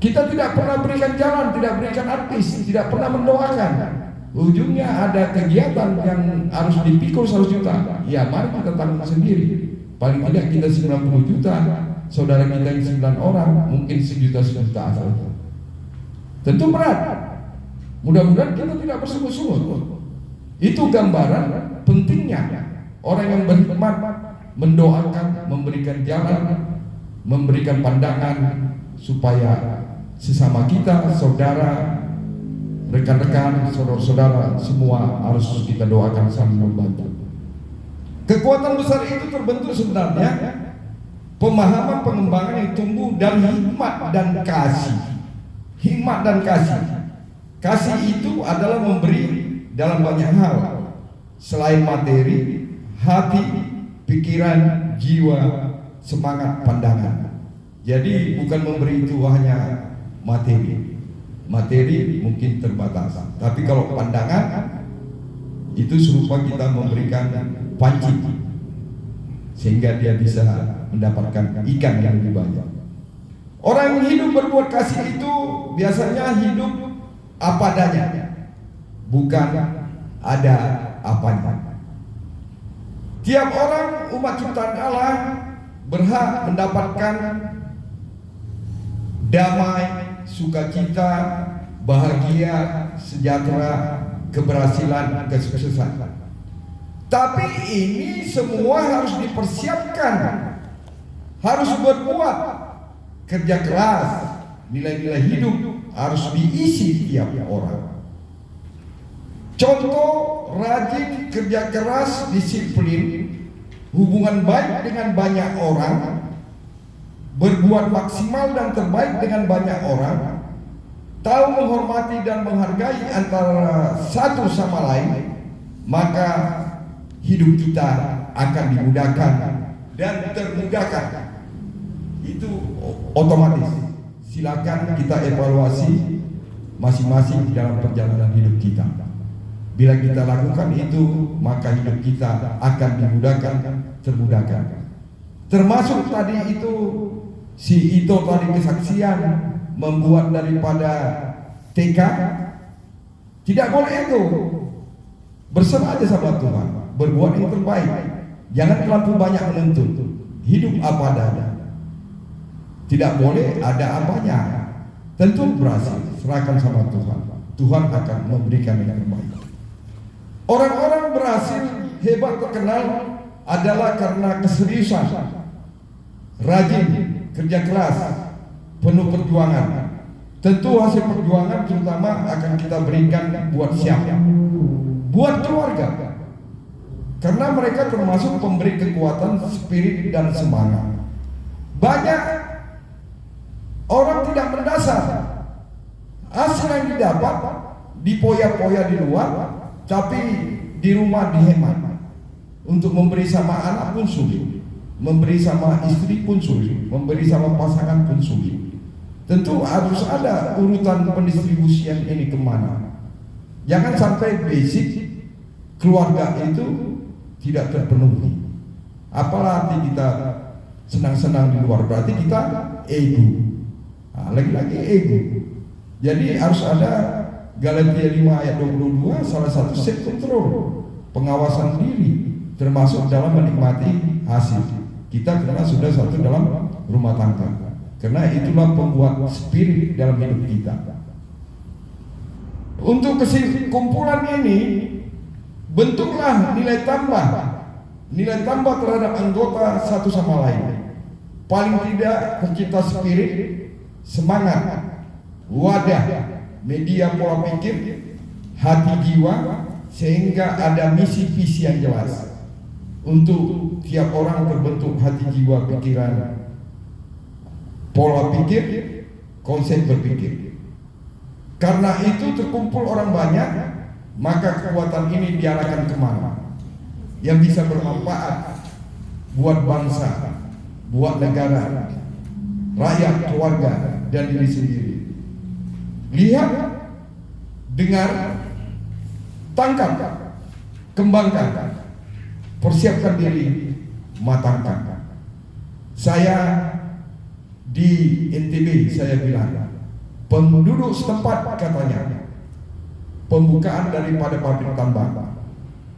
Kita tidak pernah berikan jalan, tidak berikan artis, tidak pernah mendoakan. Ujungnya ada kegiatan yang harus dipikul 100 juta. Ya mari kita tanggung sendiri. Paling tidak kita 90 juta, saudara kita yang 9 orang, mungkin 1 juta asal. Tentu berat. Mudah-mudahan kita tidak bersungut-sungut. Itu gambaran pentingnya orang yang berhikmat mendoakan, memberikan jalan, memberikan pandangan supaya sesama kita, saudara, rekan-rekan, saudara-saudara semua harus kita doakan saling membantu. Kekuatan besar itu terbentuk sebenarnya pemahaman pengembangan yang tumbuh dari hikmat dan kasih. Hikmat dan kasih. Kasih itu adalah memberi dalam banyak hal, selain materi, hati, pikiran, jiwa, semangat, pandangan. Jadi bukan memberi itu hanya materi. Materi mungkin terbatas, tapi kalau pandangan itu serupa kita memberikan panci sehingga dia bisa mendapatkan ikan yang lebih banyak. Orang yang hidup berbuat kasih itu biasanya hidup apa adanya, bukan ada apanya. Tiap orang umat ciptaan Allah berhak mendapatkan damai, sukacita, bahagia, sejahtera, keberhasilan, kesuksesan. Tapi ini semua harus dipersiapkan, harus berbuat, kerja keras, nilai-nilai hidup harus diisi tiap orang. Contoh, rajin, kerja keras, disiplin, hubungan baik dengan banyak orang, berbuat maksimal dan terbaik dengan banyak orang, tahu menghormati dan menghargai antara satu sama lain, maka hidup kita akan dimudahkan dan termudahkan. Itu otomatis. Silakan kita evaluasi masing-masing dalam perjalanan hidup kita. Bila kita lakukan itu, maka hidup kita akan dimudahkan, termudahkan. Termasuk tadi itu si Ito tadi kesaksian membuat daripada TK, tidak boleh ego, berserah aja sama Tuhan, berbuat yang terbaik, jangan terlalu banyak menuntut, hidup apa adanya, tidak boleh ada apanya, tentu berhasil, serahkan sama Tuhan, Tuhan akan memberikan yang terbaik. Orang-orang berhasil hebat terkenal adalah karena keseriusan, rajin, kerja keras, penuh perjuangan. Tentu hasil perjuangan terutama akan kita berikan buat siapa? Buat keluarga. Karena mereka termasuk pemberi kekuatan, spirit dan semangat. Banyak orang tidak mendasar. Hasil yang didapat dipoya-poya di luar, tapi di rumah dihemat. Untuk memberi sama anak pun sulit, memberi sama istri pun sulit, memberi sama pasangan pun sulit. Tentu harus ada urutan pendistribusian ini kemana. Jangan sampai basic keluarga itu tidak terpenuhi. Apalah arti kita senang-senang di luar, berarti kita ego. Nah, lagi-lagi ego. Jadi harus ada Galatia 5 ayat 22, salah satu self control, pengawasan diri, termasuk dalam menikmati hasil. Kita karena sudah satu dalam rumah tangga, karena itulah pembuat spirit dalam hidup kita. Untuk kesimpulan ini, bentuklah nilai tambah terhadap anggota satu sama lain. Paling tidak pencipta spirit, semangat, wadah, media pola pikir, hati jiwa, sehingga ada misi visi yang jelas. Untuk tiap orang terbentuk hati jiwa, pikiran, pola pikir, konsep berpikir. Karena itu terkumpul orang banyak, maka kekuatan ini diarahkan kemana? Yang bisa bermanfaat buat bangsa, buat negara, rakyat, keluarga, dan diri sendiri. Lihat, dengar, tangkap, kembangkan, persiapkan diri, matangkan. Saya di NTB saya bilang, penduduk setempat katanya, pembukaan daripada pabrik tambang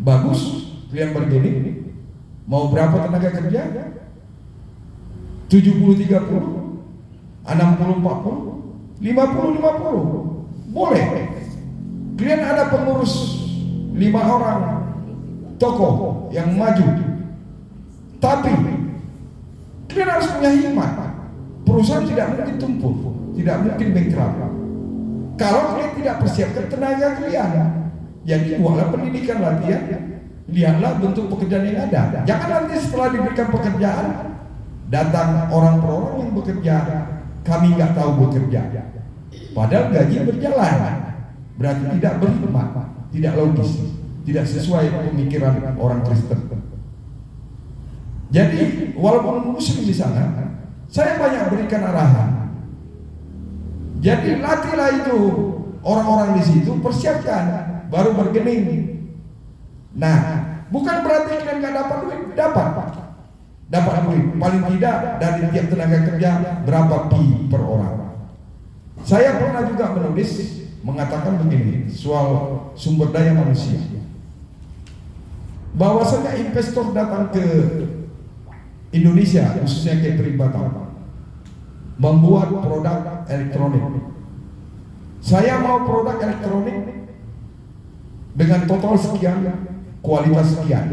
bagus, kalian begini, mau berapa tenaga kerja? 70-30, 60-40, 50-50, boleh. Kalian ada pengurus 5 orang tokoh yang maju, tapi kalian harus punya hikmat. perusahaan tidak mungkin tumbuh, tidak mungkin bankrupt kalau kalian tidak persiapkan tenaga kalian. Jadi buatlah pendidikan, latihan, lihatlah bentuk pekerjaan yang ada. Jangan nanti setelah diberikan pekerjaan datang orang per orang yang bekerja, kami nggak tahu bekerja, padahal gaji berjalan, berarti tidak berhikmat, tidak logis, tidak sesuai pemikiran orang Kristen. Jadi walaupun muslim di sana, saya banyak berikan arahan. Jadi latihlah itu orang-orang di situ, persiapkan, baru bergening. Nah, bukan berarti kalian nggak dapat duit, dapat duit. Paling tidak dari tiap tenaga kerja berapa pi per orang. Saya pernah juga menulis mengatakan begini soal sumber daya manusia. Bahwasanya investor datang ke Indonesia, khususnya ke Batam, membuat produk elektronik. Saya mau produk elektronik dengan total sekian, kualitas sekian.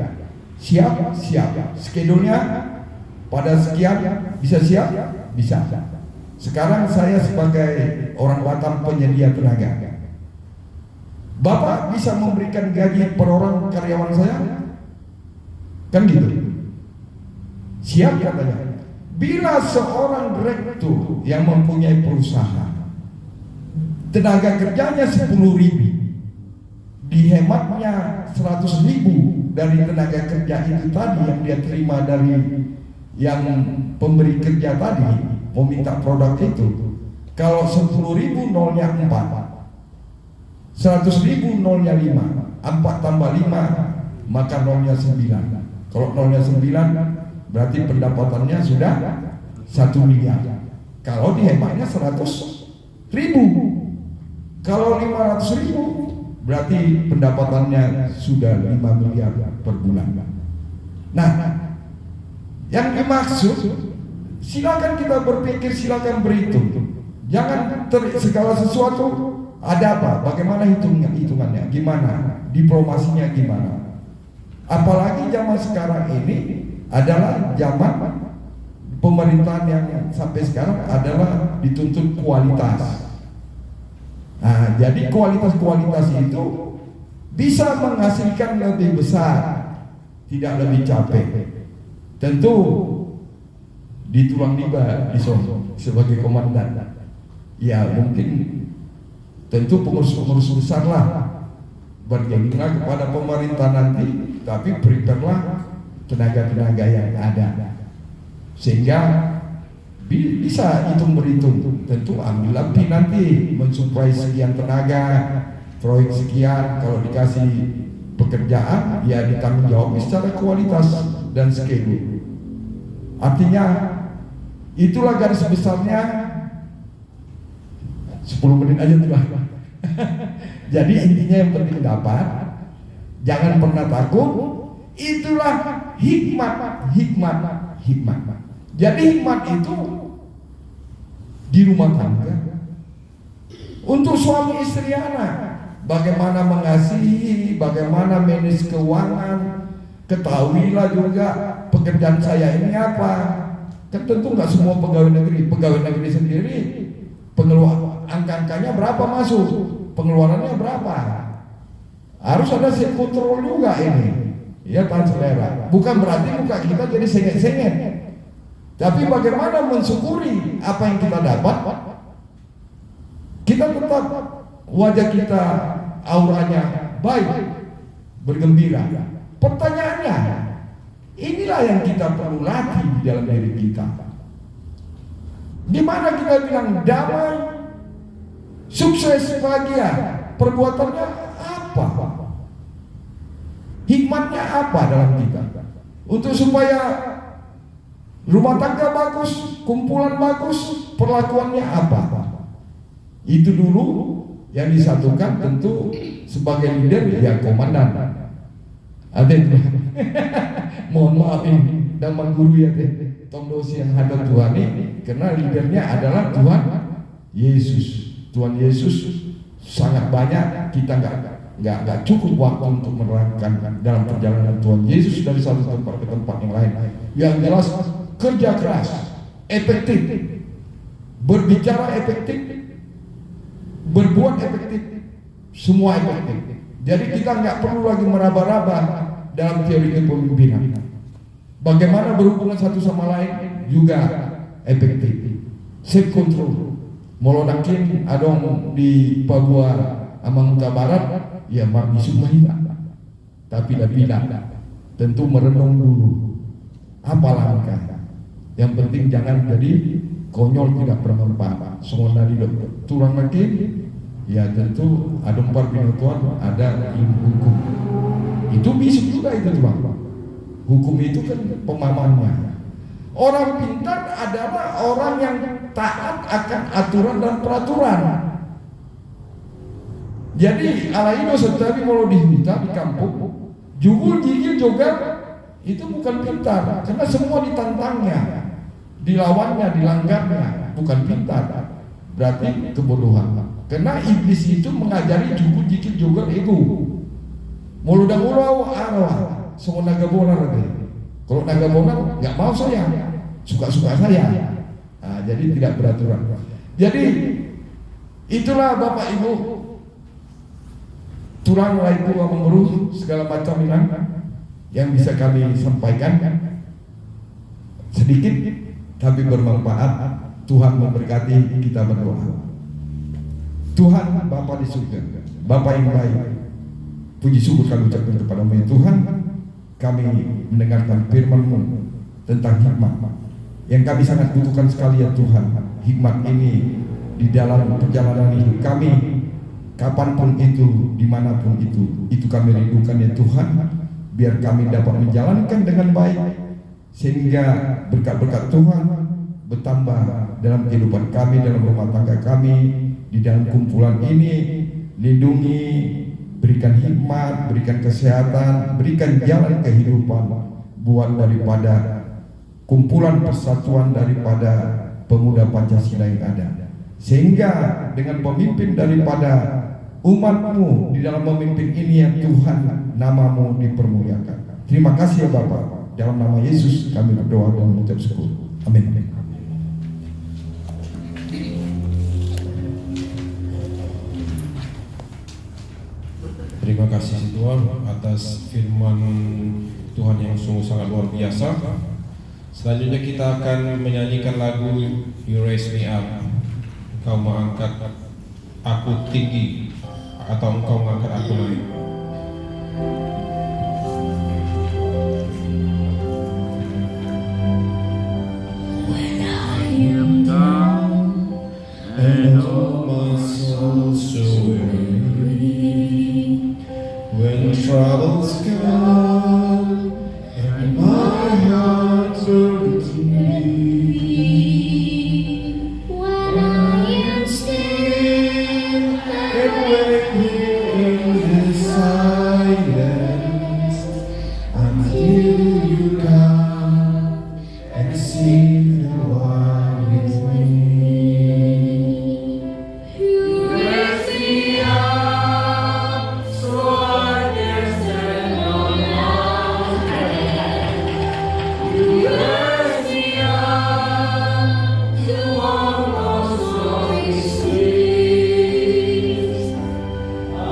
Siap? Skedulnya pada sekian, bisa siap? Bisa. Sekarang saya sebagai orang Batam penyedia tenaga, Bapak bisa memberikan gaji per orang karyawan saya? Kan gitu. Siap katanya. Bila seorang direktur yang mempunyai perusahaan, tenaga kerjanya 10.000, dihematnya 100.000 dari tenaga kerja itu tadi yang dia terima dari yang pemberi kerja tadi, meminta produk itu. Kalau 10.000 nolnya 4, 100.000 nolnya 5, 4 tambah 5 maka nolnya 9. Kalau nolnya 9 berarti pendapatannya sudah 1 miliar. Kalau dihematnya 100.000. Kalau 500.000 berarti pendapatannya sudah 5 miliar per bulan. Nah, yang dimaksud, silakan kita berpikir, silakan berhitung. Jangan segala sesuatu ada apa, bagaimana hitungannya, gimana, diplomasinya gimana. Apalagi zaman sekarang ini adalah zaman pemerintahan yang sampai sekarang adalah dituntut kualitas. Nah, jadi kualitas itu bisa menghasilkan lebih besar, tidak lebih capek. Tentu di tulang liba di Solo sebagai komandan, ya mungkin tentu pengurus-pengurus besar lah berjanjilah kepada pemerintah nanti, tapi prepare-lah tenaga-tenaga yang ada sehingga bisa hitung berhitung. Tentu ambillah nanti mensuplai sekian tenaga, proyek sekian, kalau dikasih pekerjaan ya ditanggung jawab secara kualitas dan schedule. Artinya itulah garis besarnya. 10 menit aja tuh. Jadi intinya yang penting dapat, jangan pernah takut. Itulah hikmat. Jadi hikmat itu di rumah tangga untuk suami istri anak, bagaimana mengasihi, bagaimana manage keuangan. Ketahuilah juga pekerjaan saya ini apa. Kan tentu nggak semua pegawai negeri sendiri pengeluaran angka-angkanya berapa masuk, pengeluarannya berapa. Harus ada self control juga ini. Ya Tuhan selera. Bukan berarti muka kita jadi sengit-sengit, tapi bagaimana mensyukuri apa yang kita dapat. Kita tetap wajah kita auranya baik, bergembira. Pertanyaannya, inilah yang kita perlu latih di dalam diri kita. Di mana kita bilang damai, sukses, bahagia, perbuatannya apa? Hikmatnya apa dalam kita? Untuk supaya rumah tangga bagus, kumpulan bagus, perlakuannya apa? Itu dulu yang disatukan. Tentu sebagai leader ya komandan. Ada itu. Mohon maaf ini dan guru ya Tomdosi yang hadap Tuhan ini, karena leadernya adalah Tuhan Yesus. Tuhan Yesus sangat banyak, kita nggak cukup waktu untuk menerangkan dalam perjalanan Tuhan Yesus dari satu tempat ke tempat yang lain. Yang jelas kerja keras, efektif, berbicara efektif, berbuat efektif, semua efektif. Jadi kita nggak perlu lagi meraba-raba dalam teori kepemimpinan. Bagaimana berhubungan satu sama lain juga efektif. Self control. Molonakin adong di Papua Amangkuta Barat, ya mabisuk mahina. Tapi tidak. Tentu merenung dulu. Apa langkah? Yang penting jangan jadi konyol, tidak bermanfaat. Semua dari turang lagi, ya tentu ada 4 binatuan, ada ilmu hukum. Itu bisa juga itu Bang. Hukum itu kan pemahamannya. Orang pintar adalah orang yang taat akan aturan dan peraturan. Jadi alaido setiap kalau diminta di kampung, jugul gigil juga itu bukan pintar, karena semua ditantangnya, dilawannya, dilanggarnya, bukan pintar. Berarti kebodohan. Karena iblis itu mengajari jugul gigil juga ego. Muludah-mulau arwah, semua naga bonar nanti. Kalau naga bonar nggak mau saya, suka-suka saya. Nah, jadi tidak beraturan. Jadi itulah Bapak Ibu, turang laiku memeruh segala macam yang bisa kami sampaikan, sedikit tapi bermanfaat. Tuhan memberkati, kita berdoa. Tuhan Bapa di surga, Bapa yang baik, puji syukur kami ucapkan kepadamu ya Tuhan. Kami mendengarkan firman-Mu tentang hikmat yang kami sangat butuhkan sekali ya Tuhan. Hikmat ini di dalam perjalanan hidup kami, kapanpun itu, dimanapun itu kami rindukan ya Tuhan. Biar kami dapat menjalankan dengan baik, sehingga berkat-berkat Tuhan bertambah dalam kehidupan kami, dalam rumah tangga kami, di dalam kumpulan ini. Lindungi, berikan hikmat, berikan kesehatan, berikan jalan kehidupan buat daripada kumpulan persatuan daripada pemuda Pancasila yang ada, sehingga dengan pemimpin daripada umat-Mu di dalam memimpin ini ya Tuhan, nama-Mu dipermuliakan. Terima kasih ya Bapa, dalam nama Yesus kami berdoa dan mengucap syukur. Amin. Terima kasih Tuhan atas firman Tuhan yang sungguh sangat luar biasa. Selanjutnya kita akan menyanyikan lagu You Raise Me Up. Engkau mengangkat aku tinggi, atau Engkau mengangkat aku naik. When I am down and all my soul so weary, when troubles come and my heart burdens me, when I am still and waiting in the silence until you come and sing a while with me. You raise me up so I can stand on mountains. You raise me up to walk on snowy seas.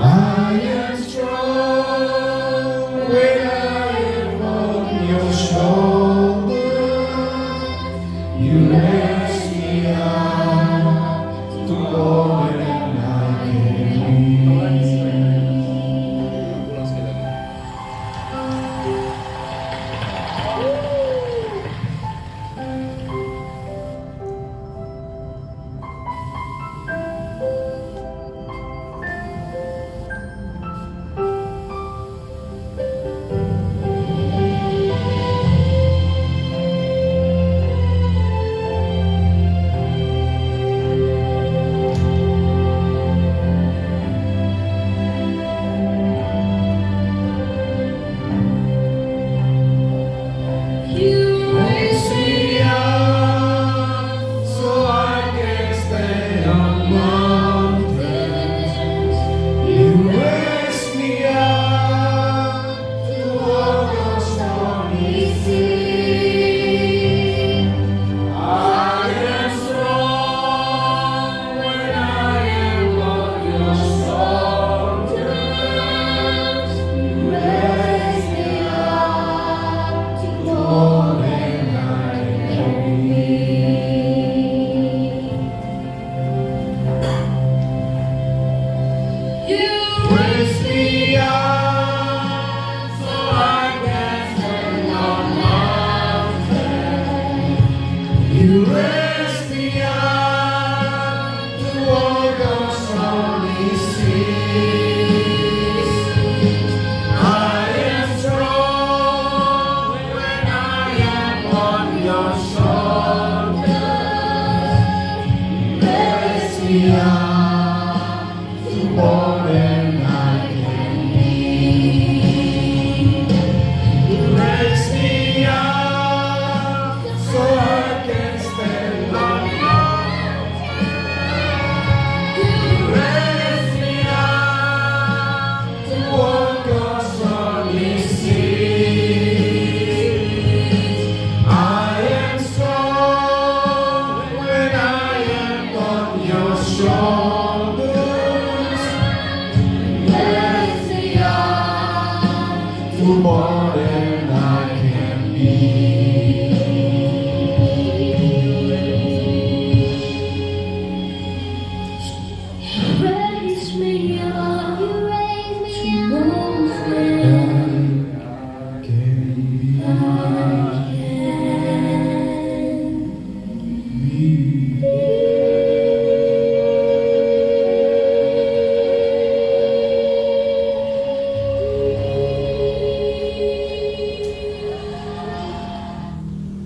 I am strong when I am on your shoulder. You raise me up to more than I can reach. You raise me up to walk on stormy seas. I am strong when I am on your shoulder. You raise me up to more than I can be. You raise me up so I can stand on you. Raise me up to walk on stormy seas. I am strong when I am on your shoulders. Raise me up to more than I can be. Raise me up, you raise me up more than I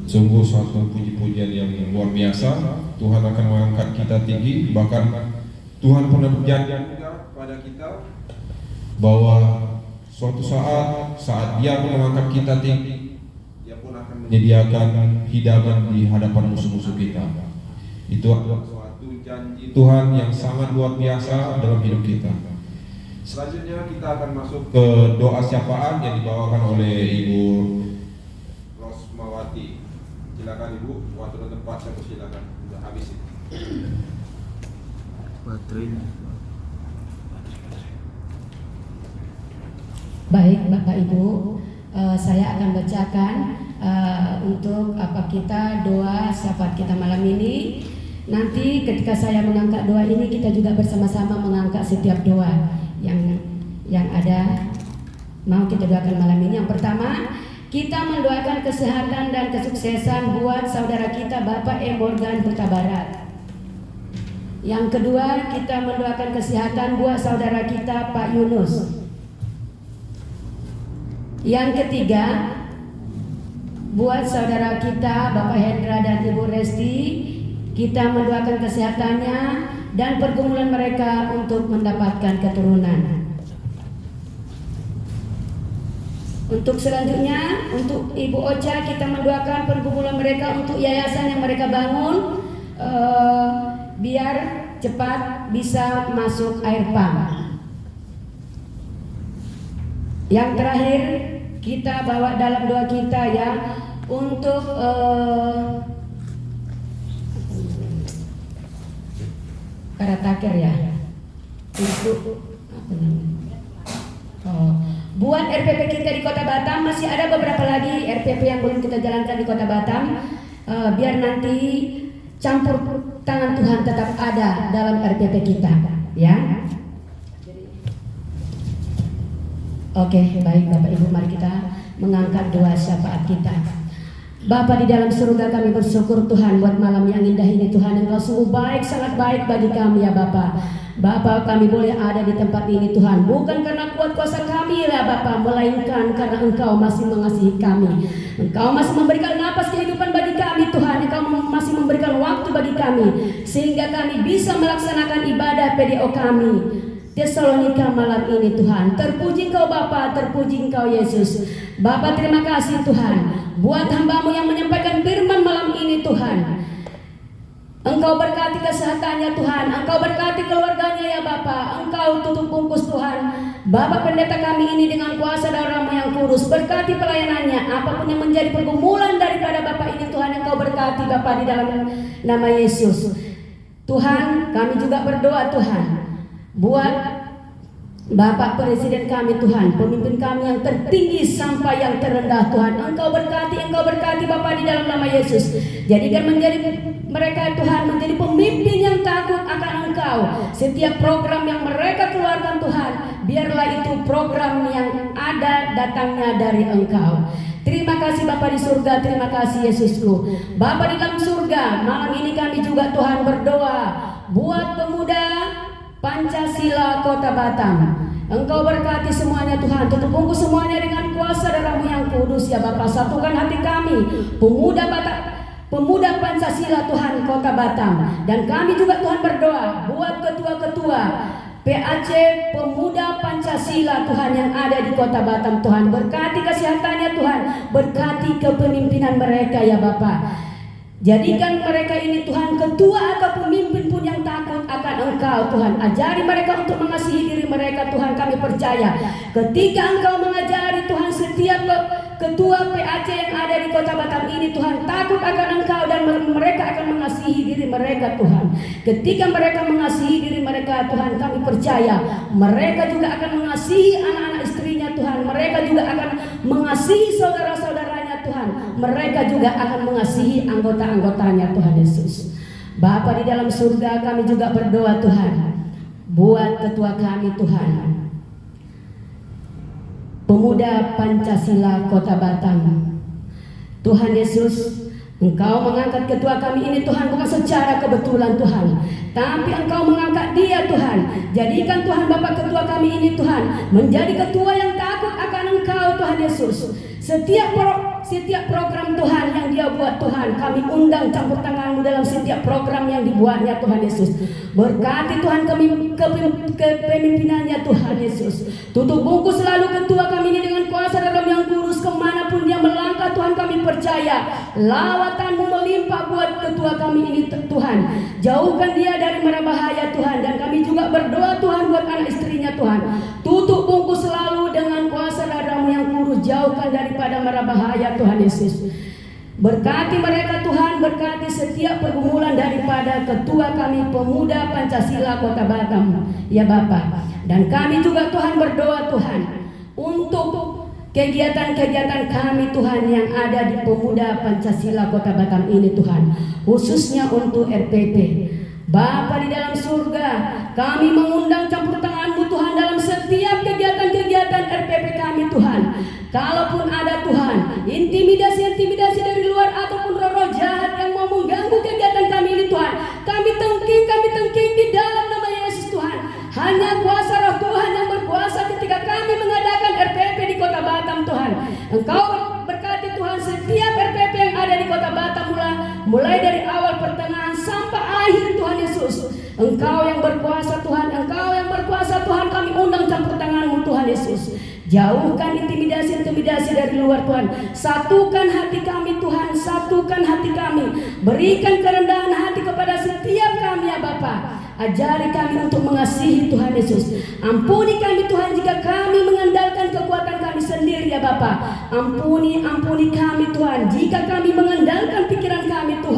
Sungguh suatu puji-pujian yang luar biasa. Tuhan akan mengangkat kita tinggi. Bahkan Tuhan pernah berjanji juga pada kita bahwa suatu saat Dia akan mengangkat kita tinggi, Dia pun akan menyediakan hidangan di hadapan musuh-musuh kita. Itu adalah suatu janji Tuhan yang sangat luar biasa dalam hidup kita. Selanjutnya kita akan masuk ke doa syafaat yang dibawakan oleh Ibu Rosmawati. Silakan Ibu, waktu dan tempat saya persilakan. Sudah habis ini. Baterainya. Baik Bapak Ibu, saya akan bacakan untuk kita doa syafaat kita malam ini. Nanti ketika saya mengangkat doa ini, kita juga bersama-sama mengangkat setiap doa yang ada mau kita doakan malam ini. Yang pertama, kita mendoakan kesehatan dan kesuksesan buat saudara kita Bapak E. Morgan Huta Barat. Yang kedua, kita mendoakan kesehatan buat saudara kita Pak Yunus. Yang ketiga, buat saudara kita Bapak Hendra dan Ibu Resti, kita mendoakan kesehatannya dan pergumulan mereka untuk mendapatkan keturunan. Untuk selanjutnya, untuk Ibu Ocha, kita mendoakan pergumulan mereka untuk yayasan yang mereka bangun, biar cepat bisa masuk air pump. Yang terakhir, kita bawa dalam doa kita ya untuk karataker ya, untuk apa namanya? Buat RPP kita di Kota Batam, masih ada beberapa lagi RPP yang belum kita jalankan di Kota Batam. Biar nanti campur tangan Tuhan tetap ada dalam RPP kita, ya. Oke, baik Bapak Ibu, mari kita mengangkat doa syafaat kita. Bapa di dalam surga, kami bersyukur Tuhan buat malam yang indah ini Tuhan. Engkau sungguh baik, sangat baik bagi kami ya Bapa. Bapa, kami boleh ada di tempat ini Tuhan, bukan karena kuat kuasa kami ya Bapa, melainkan karena Engkau masih mengasihi kami. Engkau masih memberikan napas kehidupan bagi kami Tuhan. Engkau masih memberikan waktu bagi kami, sehingga kami bisa melaksanakan ibadah PDO kami Tesalonika malam ini Tuhan. Terpuji Engkau Bapa, terpuji Engkau Yesus. Bapa, terima kasih Tuhan buat hamba-Mu yang menyampaikan firman malam ini Tuhan. Engkau berkati kesehatannya Tuhan, Engkau berkati keluarganya ya Bapa. Engkau tutup bungkus Tuhan Bapak pendeta kami ini dengan kuasa darah-Mu yang kudus. Berkati pelayanannya, apapun yang menjadi pergumulan daripada Bapak ini Tuhan, Engkau berkati Bapak di dalam nama Yesus. Tuhan, kami juga berdoa Tuhan buat Bapak Presiden kami Tuhan, pemimpin kami yang tertinggi sampai yang terendah Tuhan. Engkau berkati Bapak di dalam nama Yesus. Jadikan menjadi mereka Tuhan menjadi pemimpin yang takut akan Engkau. Setiap program yang mereka keluarkan Tuhan, biarlah itu program yang ada datangnya dari Engkau. Terima kasih Bapa di surga, terima kasih Yesusku. Bapa di dalam surga, malam ini kami juga Tuhan berdoa buat pemuda Pancasila Kota Batam. Engkau berkati semuanya Tuhan, tutup bungkus semuanya dengan kuasa darah-Mu yang kudus ya Bapa. Satukan hati kami, pemuda Pancasila Tuhan Kota Batam. Dan kami juga Tuhan berdoa buat ketua-ketua PAC Pemuda Pancasila Tuhan yang ada di Kota Batam Tuhan. Berkati kesehatannya Tuhan, berkati kepemimpinan mereka ya Bapa. Jadikan mereka ini Tuhan ketua atau pemimpin pun yang takut akan Engkau Tuhan. Ajari mereka untuk mengasihi diri mereka Tuhan. Kami percaya ketika Engkau mengajari Tuhan setiap ketua PAC yang ada di Kota Batam ini Tuhan takut akan Engkau dan mereka akan mengasihi diri mereka Tuhan. Ketika mereka mengasihi diri mereka Tuhan, kami percaya mereka juga akan mengasihi anak-anak istrinya Tuhan. Mereka juga akan mengasihi saudara-saudaranya Tuhan. Mereka juga akan mengasihi anggota-anggotanya Tuhan Yesus. Bapa di dalam surga, kami juga berdoa Tuhan buat ketua kami Tuhan, Pemuda Pancasila Kota Batam. Tuhan Yesus, Engkau mengangkat ketua kami ini Tuhan bukan secara kebetulan Tuhan, tapi Engkau mengangkat dia Tuhan. Jadikan Tuhan Bapak ketua kami ini Tuhan menjadi ketua yang takut akan Engkau Tuhan Yesus. Setiap program Tuhan yang dia buat Tuhan, kami undang campur tangan-Mu dalam setiap program yang dibuatnya Tuhan Yesus. Berkati Tuhan kepemimpinannya Tuhan Yesus. Tutup bungkus selalu ketua kami ini dengan kuasa dalam yang kudus. Kemanapun dia melangkah Tuhan, kami percaya lawatan-Mu melimpah buat ketua kami ini Tuhan. Jauhkan dia dari mara bahaya Tuhan. Dan kami juga berdoa Tuhan buat anak istrinya Tuhan. Tutup bungkus selalu dengan kuasa darah-Mu yang kudus. Jauhkan daripada mara bahaya Tuhan Yesus. Berkati mereka Tuhan, berkati setiap pergumulan daripada ketua kami Pemuda Pancasila Kota Batam ya Bapa. Dan kami juga Tuhan berdoa Tuhan untuk kegiatan-kegiatan kami Tuhan yang ada di Pemuda Pancasila Kota Batam ini Tuhan, khususnya untuk RPP. Bapa di dalam surga, kami mengundang campur tangan-Mu Tuhan dalam setiap kegiatan-kegiatan RPP kami Tuhan. Kalaupun ada Tuhan intimidasi dari luar ataupun roh-roh jahat yang mau mengganggu kegiatan kami ini Tuhan, kami tengking di dalam nama Yesus Tuhan. Hanya kuasa roh Tuhan yang berkuasa ketika kami mengadakan RPP di Kota Batam Tuhan. Engkau berkati Tuhan setiap RPP yang ada di Kota Batam mulai dari awal pertengahan sampai akhir Tuhan Yesus. Engkau yang berkuasa Tuhan, Engkau yang berkuasa Tuhan. Kami undang campur tangan-Mu Tuhan Yesus. Jauhkan intimidasi dari luar Tuhan. Satukan hati kami Tuhan, satukan hati kami. Berikan kerendahan hati kepada setiap kami ya Bapa. Ajari kami untuk mengasihi Tuhan Yesus. Ampuni kami Tuhan jika kami mengandalkan kekuatan kami sendiri ya Bapa. Ampuni kami Tuhan jika kami mengandalkan pikiran kami Tuhan.